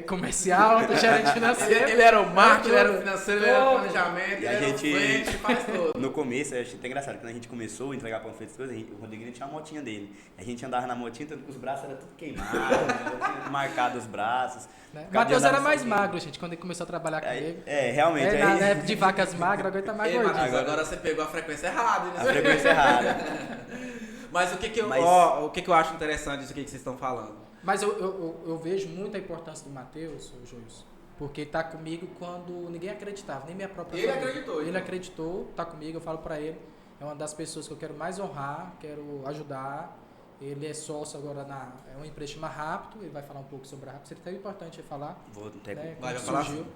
comercial, gerente financeiro. Ele era o marketing, ele era o tudo. financeiro, ele era o planejamento, ele E a era o gente- frente, faz tudo. No começo, eu achei até engraçado, quando a gente começou a entregar panfletos e coisas, o Rodrigo tinha uma motinha dele. A gente andava na motinha, tanto que os braços eram tudo queimados, tinha marcado os braços. Né? Ficava Matheus de andar era no mais sozinho. magro, gente, quando ele começou a trabalhar comigo. Realmente. Na Aí, época de vacas magras, agora tá mais Ei, gordinho. Matheus, agora você pegou a frequência errada, a né? frequência errada. Mas o que que eu, Mas- ó, o que que eu acho interessante disso aqui que vocês estão falando? Mas eu vejo muito a importância do Matheus, o Joilson, porque ele tá comigo quando ninguém acreditava, nem minha própria Ele família. acreditou, Ele então. acreditou, tá comigo, eu falo pra ele, é uma das pessoas que eu quero mais honrar, quero ajudar. Ele é sócio agora é uma empresa chamada Rápido, ele vai falar um pouco sobre a Rápido, seria até importante ele falar. Vou até... Né, Vai como falar surgiu. assim.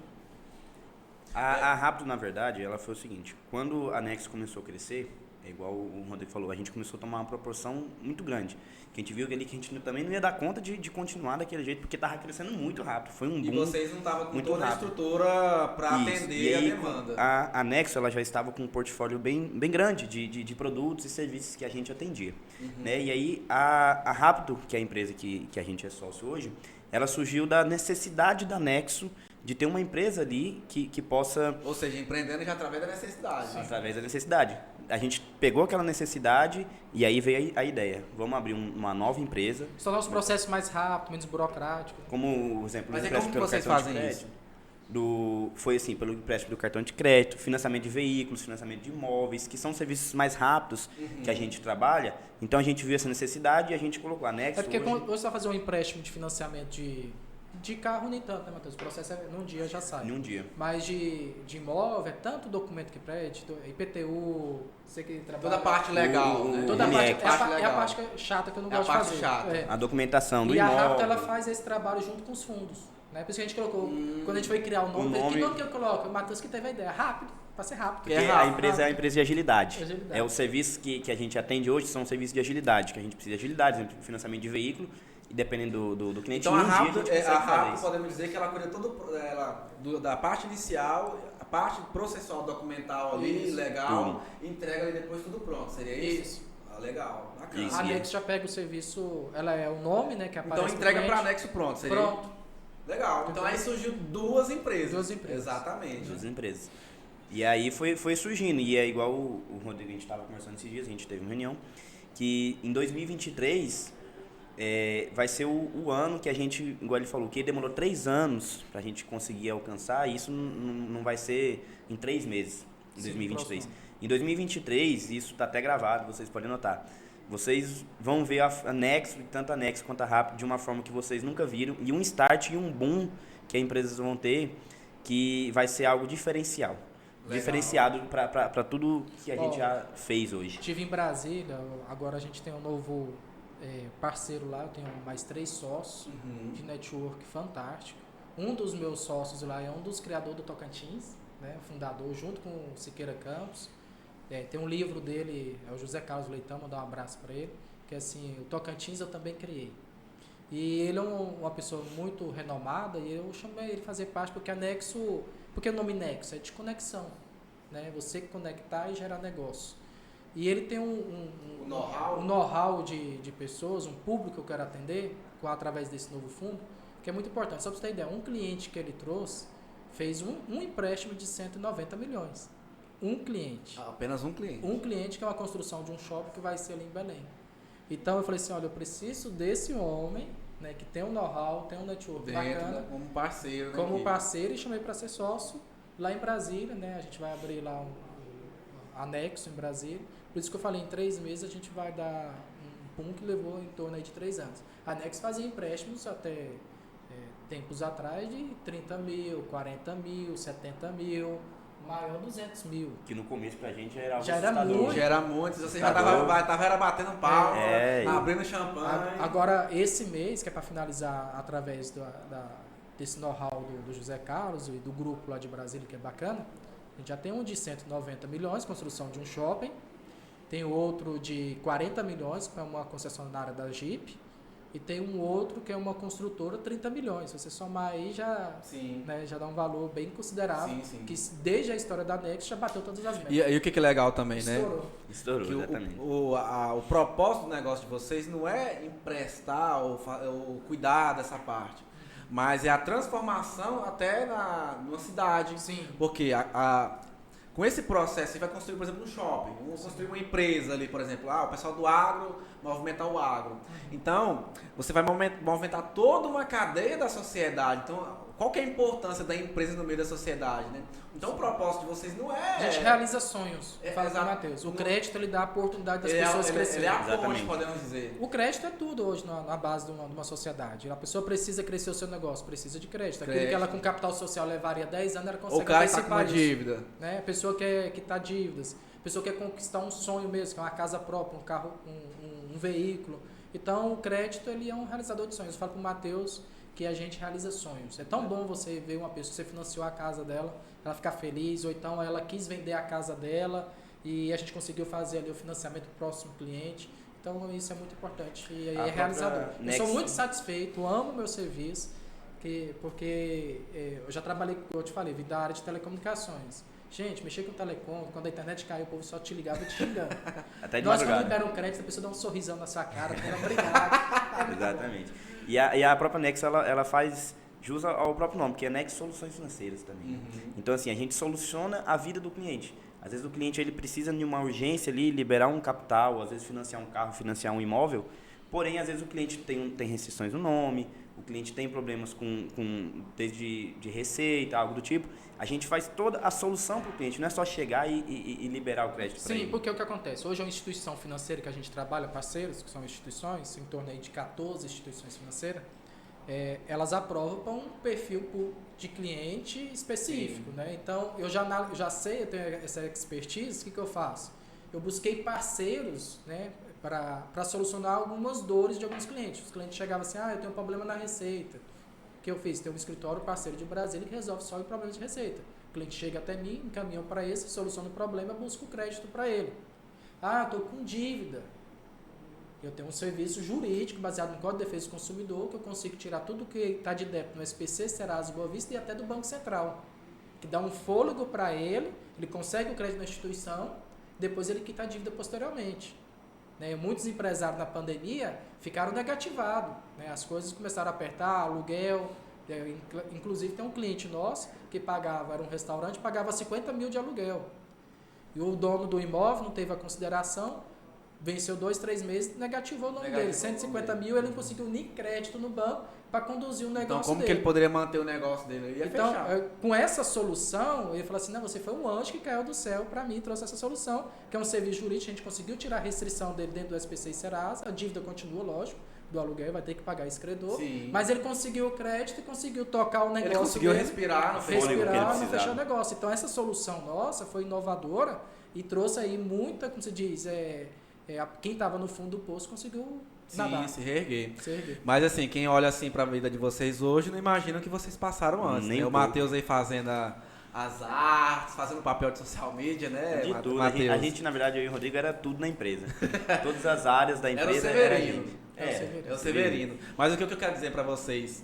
A Rápido, na verdade, ela foi o seguinte, quando a Nexo começou a crescer, é igual o Rodrigo falou, a gente começou a tomar uma proporção muito grande. Que a gente viu que a gente também não ia dar conta de continuar daquele jeito, porque estava crescendo muito rápido. Foi um E boom. vocês não estavam com muito toda a rápido. estrutura para Isso. atender E aí, a demanda. A Nexo, ela já estava com um portfólio bem grande de produtos e serviços que a gente atendia. Né? E aí, a Rápido, que é a empresa que a gente é sócio hoje, ela surgiu da necessidade da Nexo de ter uma empresa ali que possa... Ou seja, empreendendo já através da necessidade. Através da necessidade. A gente pegou aquela necessidade e aí veio a ideia. Vamos abrir uma nova empresa. Se tornar os processos mais rápidos, menos burocráticos. Como o exemplo Mas do aí como empréstimo que pelo vocês cartão de fazem crédito. isso? Foi assim, pelo empréstimo do cartão de crédito, financiamento de veículos, financiamento de imóveis, que são serviços mais rápidos que a gente trabalha. Então a gente viu essa necessidade e a gente colocou a Nexo. É porque hoje, quando você vai fazer um empréstimo de financiamento de carro, nem tanto, né, Matheus? O processo é num dia já sai. em um dia. Mas de imóvel, é tanto documento que pede, IPTU, você que trabalha... Toda a parte legal, O- né? Toda a INEC. parte, é a legal. parte chata que eu não É a gosto de parte fazer. chata. É. A documentação do E a imóvel. Rapta, ela faz esse trabalho junto com os fundos. Né? Por isso que a gente colocou, quando a gente foi criar o nome, O nome- que nome que eu coloco? O Matheus que teve a ideia, rápido, para ser rápido. Porque É a rápido, empresa é a empresa de agilidade. Agilidade. É o serviço que a gente atende hoje, são serviços de agilidade, que a gente precisa de agilidade, exemplo, financiamento de veículo, e dependendo do cliente, Então em a um dia Rápido, a gente consegue a fazer Rápido isso. podemos dizer que ela cuida da parte inicial, a parte processual documental ali, Isso. legal, e entrega ali depois tudo pronto. Seria isso? Isso. Ah, legal, bacana. Isso. A Nex já pega o serviço, ela é o nome, né, que aparece Então no entrega cliente. para anexo pronto, seria? Pronto. Legal. Então aí surgiu duas empresas. Duas empresas. Exatamente. Das empresas. E aí foi surgindo, e é igual o Rodrigo, a gente estava conversando esses dias, a gente teve uma reunião, que em 2023 vai ser o ano que a gente, igual ele falou, que demorou 3 anos para a gente conseguir alcançar, e isso não vai ser em 3 meses, em Sim, 2023. próximo. Em 2023, isso está até gravado, vocês podem notar, vocês vão ver a Nexo, tanto a Nexo quanto a Rápido, de uma forma que vocês nunca viram, e um start e um boom que as empresas vão ter, que vai ser algo diferencial. Legal. Diferenciado para tudo que a Ó, gente já fez hoje. Estive em Brasília, agora a gente tem um novo parceiro lá, eu tenho mais 3 sócios de network fantástico. Um dos meus sócios lá é um dos criadores do Tocantins, né, fundador, junto com o Siqueira Campos. Tem um livro dele, é o José Carlos Leitão, mandar um abraço para ele, que é assim, o Tocantins eu também criei. E ele é uma pessoa muito renomada e eu chamei ele fazer parte porque a Nexo, porque o nome Nexo é de conexão, né? Você conectar e gerar negócio. E ele tem um know-how de pessoas, um público que eu quero atender através desse novo fundo, que é muito importante. Só para você ter ideia, um cliente que ele trouxe fez um empréstimo de 190 milhões. Um cliente. Apenas um cliente. Um cliente que é uma construção de um shopping que vai ser ali em Belém. Então eu falei assim, olha, eu preciso desse homem né, que tem um know-how, tem um network Dentro, bacana. né, como parceiro. Né, Como que... parceiro e chamei para ser sócio lá em Brasília, né? A gente vai abrir lá um anexo em Brasília. Por isso que eu falei, em 3 meses a gente vai dar um pum que levou em torno aí de 3 anos. A anexo fazia empréstimos até tempos atrás de 30 mil, 40 mil, 70 mil, maior 200 mil. Que no começo pra gente era algo Já era assustador. muito. Já era muito, você já tava batendo pau, abrindo champanhe. Agora, esse mês, que é para finalizar através desse know-how do José Carlos e do grupo lá de Brasília, que é bacana, a gente já tem um de 190 milhões, construção de um shopping, tem outro de 40 milhões, que é uma concessionária da Jeep, e tem um outro que é uma construtora, 30 milhões. Se você somar aí, já dá um valor bem considerável, que desde a história da Next já bateu todas as metas. E o que é legal também, Estourou. né? Estourou, que exatamente. O propósito do negócio de vocês não é emprestar ou cuidar dessa parte, mas é a transformação até numa cidade. Sim. Porque com esse processo, você vai construir, por exemplo, um shopping, vamos construir uma empresa ali, por exemplo, o pessoal do agro, movimentar o agro. Então, você vai movimentar toda uma cadeia da sociedade. Então, qual que é a importância da empresa no meio da sociedade, né? Então, o propósito de vocês não é... A gente realiza sonhos, fala com o exato. Matheus. O crédito, ele dá a oportunidade das pessoas crescerem. Ele é a ponte, Exatamente. podemos dizer. O crédito é tudo hoje na base de uma sociedade. A pessoa precisa crescer o seu negócio, precisa de crédito. Aquilo que ela com capital social levaria 10 anos, ela consegue O cara que tá com uma antecipar isso, dívida. né? A pessoa que está dívidas, a pessoa quer conquistar um sonho mesmo, que é uma casa própria, um carro, um veículo. Então, o crédito, ele é um realizador de sonhos. Eu falo para o Matheus que a gente realiza sonhos. É tão bom você ver uma pessoa que você financiou a casa dela, ela ficar feliz, ou então ela quis vender a casa dela e a gente conseguiu fazer ali o financiamento do próximo cliente. Então, isso é muito importante e é realizador. Eu sou muito satisfeito, amo o meu serviço, porque eu já trabalhei, como eu te falei, vim da área de telecomunicações. Gente, mexer com telecom, quando a internet caiu, o povo só te ligava e te xingando. Até de Nós, quando madrugada. liberam crédito, a pessoa dá um sorrisão na sua cara, fala, obrigado. É muito Exatamente. E a própria Nex, ela faz jus ao próprio nome, que é Nex Soluções Financeiras também. Então, assim, a gente soluciona a vida do cliente. Às vezes o cliente ele precisa de uma urgência ali, liberar um capital, às vezes financiar um carro, financiar um imóvel, porém, às vezes o cliente tem restrições no nome, o cliente tem problemas desde de receita, algo do tipo. A gente faz toda a solução para o cliente, não é só chegar e liberar o crédito para ele. Sim, porque o que acontece? Hoje é uma instituição financeira que a gente trabalha, parceiros, que são instituições, em torno aí de 14 instituições financeiras, elas aprovam um perfil de cliente específico, né? Então, eu já sei, eu tenho essa expertise, o que eu faço? Eu busquei parceiros, né, para solucionar algumas dores de alguns clientes. Os clientes chegavam assim, eu tenho um problema na receita. O que eu fiz? Tem um escritório parceiro de Brasília que resolve só o problema de receita. O cliente chega até mim, encaminha para esse, soluciona o problema, busca o crédito para ele. Estou com dívida. Eu tenho um serviço jurídico baseado no Código de Defesa do Consumidor, que eu consigo tirar tudo que está de débito no SPC, Serasa, Boa Vista e até do Banco Central. Que dá um fôlego para ele consegue o crédito na instituição, depois ele quita a dívida posteriormente. Muitos empresários na pandemia ficaram negativados. As coisas começaram a apertar, aluguel. Inclusive tem um cliente nosso que era um restaurante, pagava 50 mil de aluguel. E o dono do imóvel não teve a consideração, venceu 2, 3 meses, negativou o nome dele. 150 mil, ele não conseguiu nem crédito no banco para conduzir o negócio dele. Então, como que ele poderia manter o negócio dele? Ele ia fechar. Com essa solução, eu ia falar assim, não, você foi um anjo que caiu do céu para mim e trouxe essa solução, que é um serviço jurídico, a gente conseguiu tirar a restrição dele dentro do SPC e Serasa, a dívida continua, lógico, do aluguel, vai ter que pagar esse credor, mas ele conseguiu o crédito e conseguiu tocar o negócio. Ele conseguiu dele, respirar, não fechar o negócio. Então, essa solução nossa foi inovadora e trouxe aí muita, como se diz, quem estava no fundo do poço conseguiu nadar. Se reerguer. Mas assim, quem olha assim para a vida de vocês hoje, não imagina o que vocês passaram antes. Nem O Matheus aí fazendo as artes, fazendo o papel de social media, né? De tudo. A gente, na verdade, eu e o Rodrigo era tudo na empresa. Todas as áreas da empresa era a gente. É o Severino. Mas o que eu quero dizer para vocês?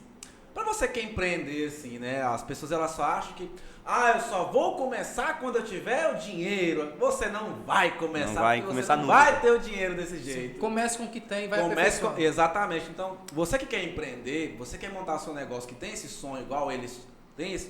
Para você que quer empreender, assim, né? As pessoas elas só acham que eu só vou começar quando eu tiver o dinheiro. Você não vai começar. Não vai começar nunca. Vai ter o dinheiro desse jeito. Comece com o que tem, vai aperfeiçoando. Exatamente. Então, você que quer empreender, você quer montar seu negócio, que tem esse sonho igual eles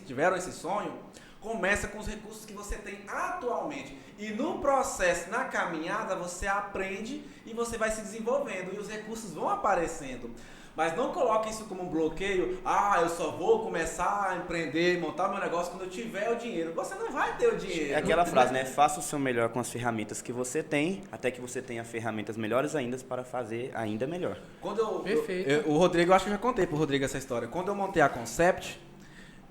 tiveram esse sonho, Começa com os recursos que você tem atualmente. E no processo, na caminhada, você aprende e você vai se desenvolvendo. E os recursos vão aparecendo. Mas não coloque isso como um bloqueio. Eu só vou começar a empreender, montar meu negócio quando eu tiver o dinheiro. Você não vai ter o dinheiro. É aquela frase, né? Faça o seu melhor com as ferramentas que você tem, até que você tenha ferramentas melhores ainda para fazer ainda melhor. Perfeito. O Rodrigo, eu acho que eu já contei pro Rodrigo essa história. Quando eu montei a Concept,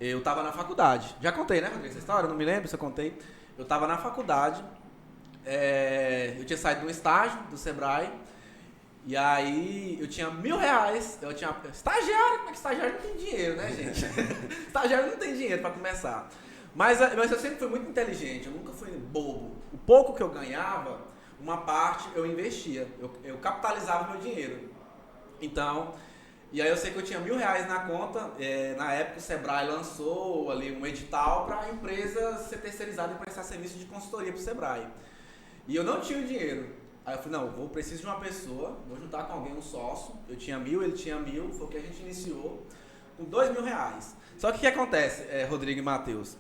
eu tava na faculdade. Já contei, né, Rodrigo, essa história? Eu não me lembro se eu contei. Eu tava na faculdade, eu tinha saído de um estágio do Sebrae, e aí eu tinha R$1.000, eu tinha... Estagiário, como é que estagiário não tem dinheiro, né, gente? Estagiário não tem dinheiro pra começar. Mas eu sempre fui muito inteligente, eu nunca fui bobo. O pouco que eu ganhava, uma parte eu investia, eu capitalizava meu dinheiro. Então... E aí eu sei que eu tinha R$1.000 na conta, na época o Sebrae lançou ali um edital para a empresa ser terceirizada e prestar serviço de consultoria para o Sebrae. E eu não tinha o dinheiro. Aí eu falei, não, preciso de uma pessoa, vou juntar com alguém, um sócio. Eu tinha 1.000, ele tinha 1.000, foi o que a gente iniciou, com R$2.000. Só que o que acontece, Rodrigo e Matheus?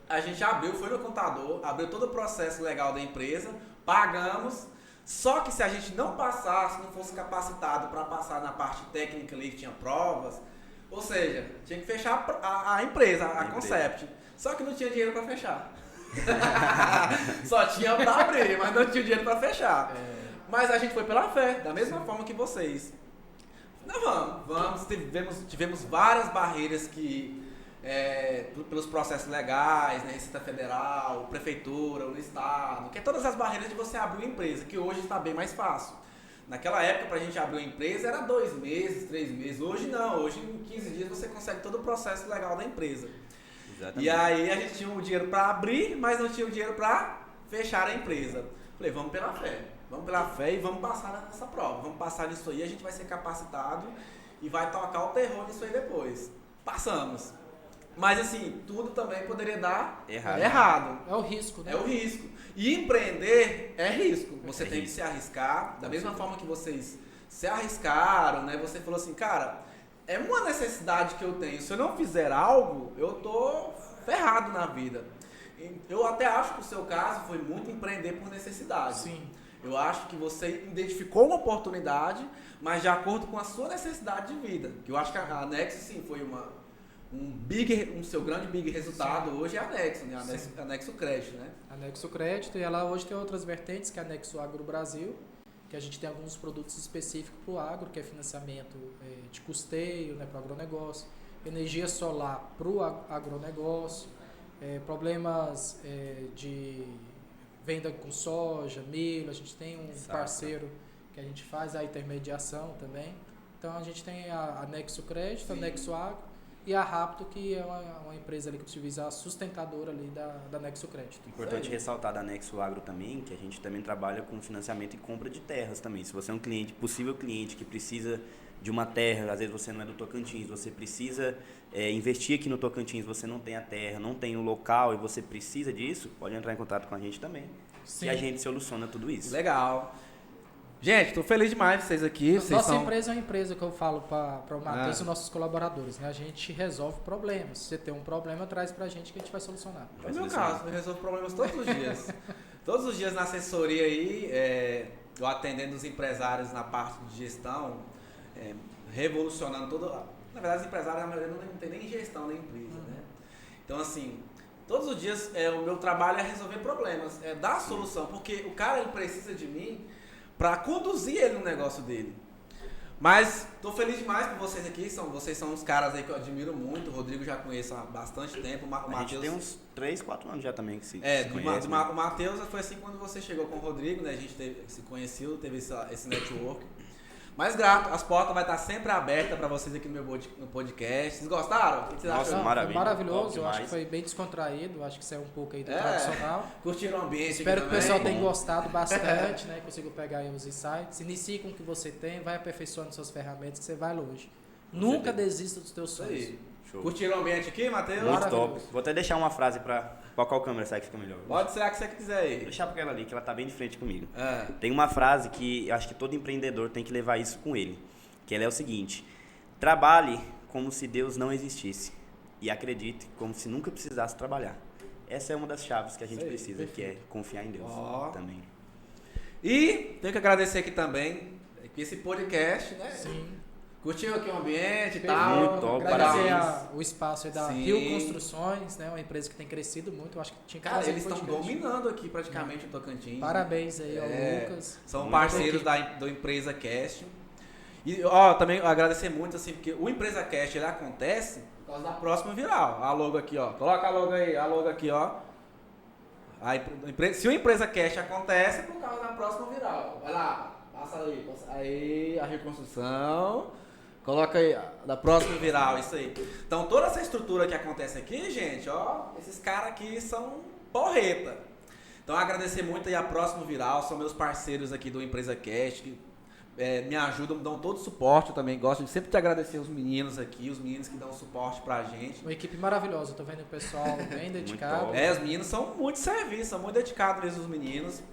A gente foi no contador, abriu todo o processo legal da empresa, pagamos. Só que se a gente não passasse, não fosse capacitado para passar na parte técnica ali, que tinha provas, ou seja, tinha que fechar a empresa, a Concept. Só que não tinha dinheiro para fechar. Só tinha para abrir, mas não tinha dinheiro para fechar. Mas a gente foi pela fé, da mesma forma que vocês. Não, vamos, tivemos várias barreiras que... pelos processos legais, né, Receita Federal, Prefeitura, o Estado, que é todas as barreiras de você abrir uma empresa, que hoje está bem mais fácil. Naquela época, para a gente abrir uma empresa, era 2 meses, 3 meses. Hoje não, hoje em 15 dias você consegue todo o processo legal da empresa. Exatamente. E aí a gente tinha o dinheiro para abrir, mas não tinha o dinheiro para fechar a empresa. Falei, vamos pela fé e vamos passar nessa prova. Vamos passar nisso aí, a gente vai ser capacitado e vai tocar o terror nisso aí depois. Passamos. Mas assim, tudo também poderia dar errado. É o risco, né? É o risco. E empreender é risco. Você tem que se arriscar. Da mesma forma que vocês se arriscaram, né? Você falou assim, cara, é uma necessidade que eu tenho. Se eu não fizer algo, eu tô ferrado na vida. Eu até acho que o seu caso foi muito empreender por necessidade. Sim. Eu acho que você identificou uma oportunidade, mas de acordo com a sua necessidade de vida. Que eu acho que a Nexo, sim, foi um seu grande big resultado. Sim. Hoje é a Nexo, né? A Nexo Crédito, né? A Nexo Crédito, e ela hoje tem outras vertentes, que é a Nexo Agro Brasil, que a gente tem alguns produtos específicos para o agro, que é financiamento de custeio, né, para o agronegócio, energia solar para o agronegócio, problemas de venda com soja, milho. A gente tem um parceiro que a gente faz a intermediação também. Então a gente tem a Nexo Crédito, a Nexo Agro, e a Rapto, que é uma empresa ali que utiliza a sustentadora ali da Nexo Crédito. Importante ressaltar da Nexo Agro também, que a gente também trabalha com financiamento e compra de terras também. Se você é um possível cliente que precisa de uma terra, às vezes você não é do Tocantins, você precisa investir aqui no Tocantins, você não tem a terra, não tem o local e você precisa disso, pode entrar em contato com a gente também. Sim. E a gente soluciona tudo isso. Legal. Gente, estou feliz demais de vocês aqui. Nossa empresa é uma empresa que eu falo para o Matheus e nossos colaboradores, né? A gente resolve problemas. Se você tem um problema, traz para a gente que a gente vai solucionar. É o meu caso, eu resolvo problemas todos os dias. Todos os dias na assessoria aí, eu atendendo os empresários na parte de gestão, revolucionando tudo. Na verdade, os empresários, na maioria, não tem nem gestão da empresa, né? Então, assim, todos os dias o meu trabalho é resolver problemas, é dar solução, porque o cara ele precisa de mim para conduzir ele no negócio dele. Mas estou feliz demais por vocês aqui, vocês são uns caras aí que eu admiro muito. O Rodrigo já conheço há bastante tempo. A gente tem uns 3, 4 anos já também que se conhece. O Matheus foi assim quando você chegou com o Rodrigo, né? A gente se conheceu, teve esse network. Mas grato, as portas vão estar sempre abertas para vocês aqui no podcast. Vocês gostaram? O que vocês acharam? Maravilhoso, eu acho que foi bem descontraído, acho que saiu um pouco aí do tradicional. Curtiram o ambiente. Espero que o pessoal tenha gostado bastante, né? Consigo pegar aí os insights. Inicie com o que você tem, vai aperfeiçoando suas ferramentas que você vai longe. Nunca desista dos teus sonhos. Show. Curtiram o ambiente aqui, Matheus? Muito top. Vou até deixar uma frase para qual câmera será que fica melhor? Pode ser a que você quiser aí. Vou deixar para aquela ali, que ela tá bem de frente comigo. Tem uma frase que eu acho que todo empreendedor tem que levar isso com ele. Que ela é o seguinte: trabalhe como se Deus não existisse e acredite como se nunca precisasse trabalhar. essa é uma das chaves que a gente Isso aí, precisa, perfeito. que é confiar em Deus também. E tenho que agradecer aqui também que esse podcast, né? Sim. Curtiu aqui o ambiente e Perfeito. tal. Muito top, Agradecer parabéns. o espaço aí da Sim. Rio Construções, né? Uma empresa que tem crescido muito. Eu acho que tinha que Cara, fazer eles estão podcast. dominando aqui praticamente o Tocantins. Parabéns aí ao É, Lucas. São Muito parceiros do Empresa Cast. E ó, também agradecer muito, assim, porque o Empresa Cast ele acontece por causa da próxima viral. A logo aqui, ó. Coloca a logo aí, a logo aqui, ó. Se o Empresa Cast acontece, é por causa da próxima viral. Vai lá, passa aí. Aí, a reconstrução. Coloca aí, da próxima viral, isso aí. Então, toda essa estrutura que acontece aqui, gente, ó, esses caras aqui são porreta. Então, agradecer muito aí a próxima viral, são meus parceiros aqui do Empresa Cast, que me ajudam, me dão todo o suporte. Eu também gosto de sempre de agradecer os meninos aqui, os meninos que dão suporte pra gente. Uma equipe maravilhosa. Eu tô vendo o pessoal bem dedicado. top. Os meninos são muito serviço, são muito dedicados mesmo, os meninos.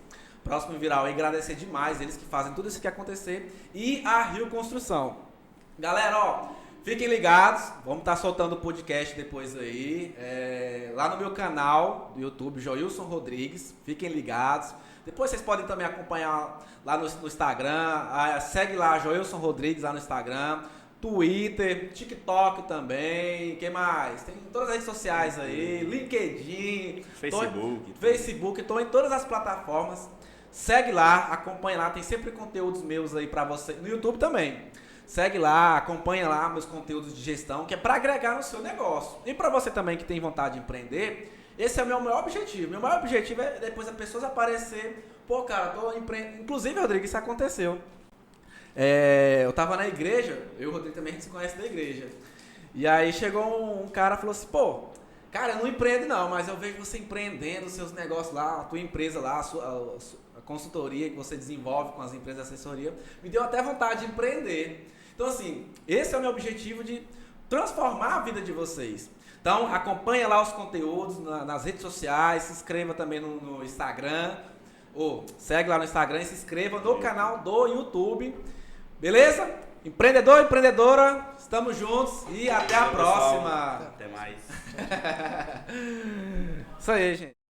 Próximo viral aí, agradecer demais eles que fazem tudo isso aqui acontecer. E a Rio Construção. Galera, ó, fiquem ligados, vamos estar soltando o podcast depois aí, lá no meu canal do YouTube, Joilson Rodrigues, fiquem ligados. Depois vocês podem também acompanhar lá no Instagram, segue lá, Joilson Rodrigues lá no Instagram, Twitter, TikTok também, quem mais? Tem todas as redes sociais aí, LinkedIn, Facebook, estou em todas as plataformas. Segue lá, acompanha lá, tem sempre conteúdos meus aí pra você, no YouTube também. Segue lá, acompanha lá meus conteúdos de gestão, que é para agregar no seu negócio. E para você também que tem vontade de empreender, esse é o meu maior objetivo. Meu maior objetivo é depois as pessoas aparecer, pô, cara, tô empreendendo. Inclusive, Rodrigo, isso aconteceu. Eu tava na igreja, eu e o Rodrigo também a gente se conhece da igreja. E aí chegou um cara e falou assim, pô, cara, eu não empreendo não, mas eu vejo você empreendendo os seus negócios lá, a tua empresa lá, a consultoria que você desenvolve com as empresas de assessoria, me deu até vontade de empreender. Então, assim, esse é o meu objetivo de transformar a vida de vocês. Então, acompanha lá os conteúdos nas redes sociais, se inscreva também no Instagram, ou segue lá no Instagram e se inscreva no canal do YouTube. Beleza? Empreendedor, empreendedora, estamos juntos e até a próxima. Até mais. Isso aí, gente.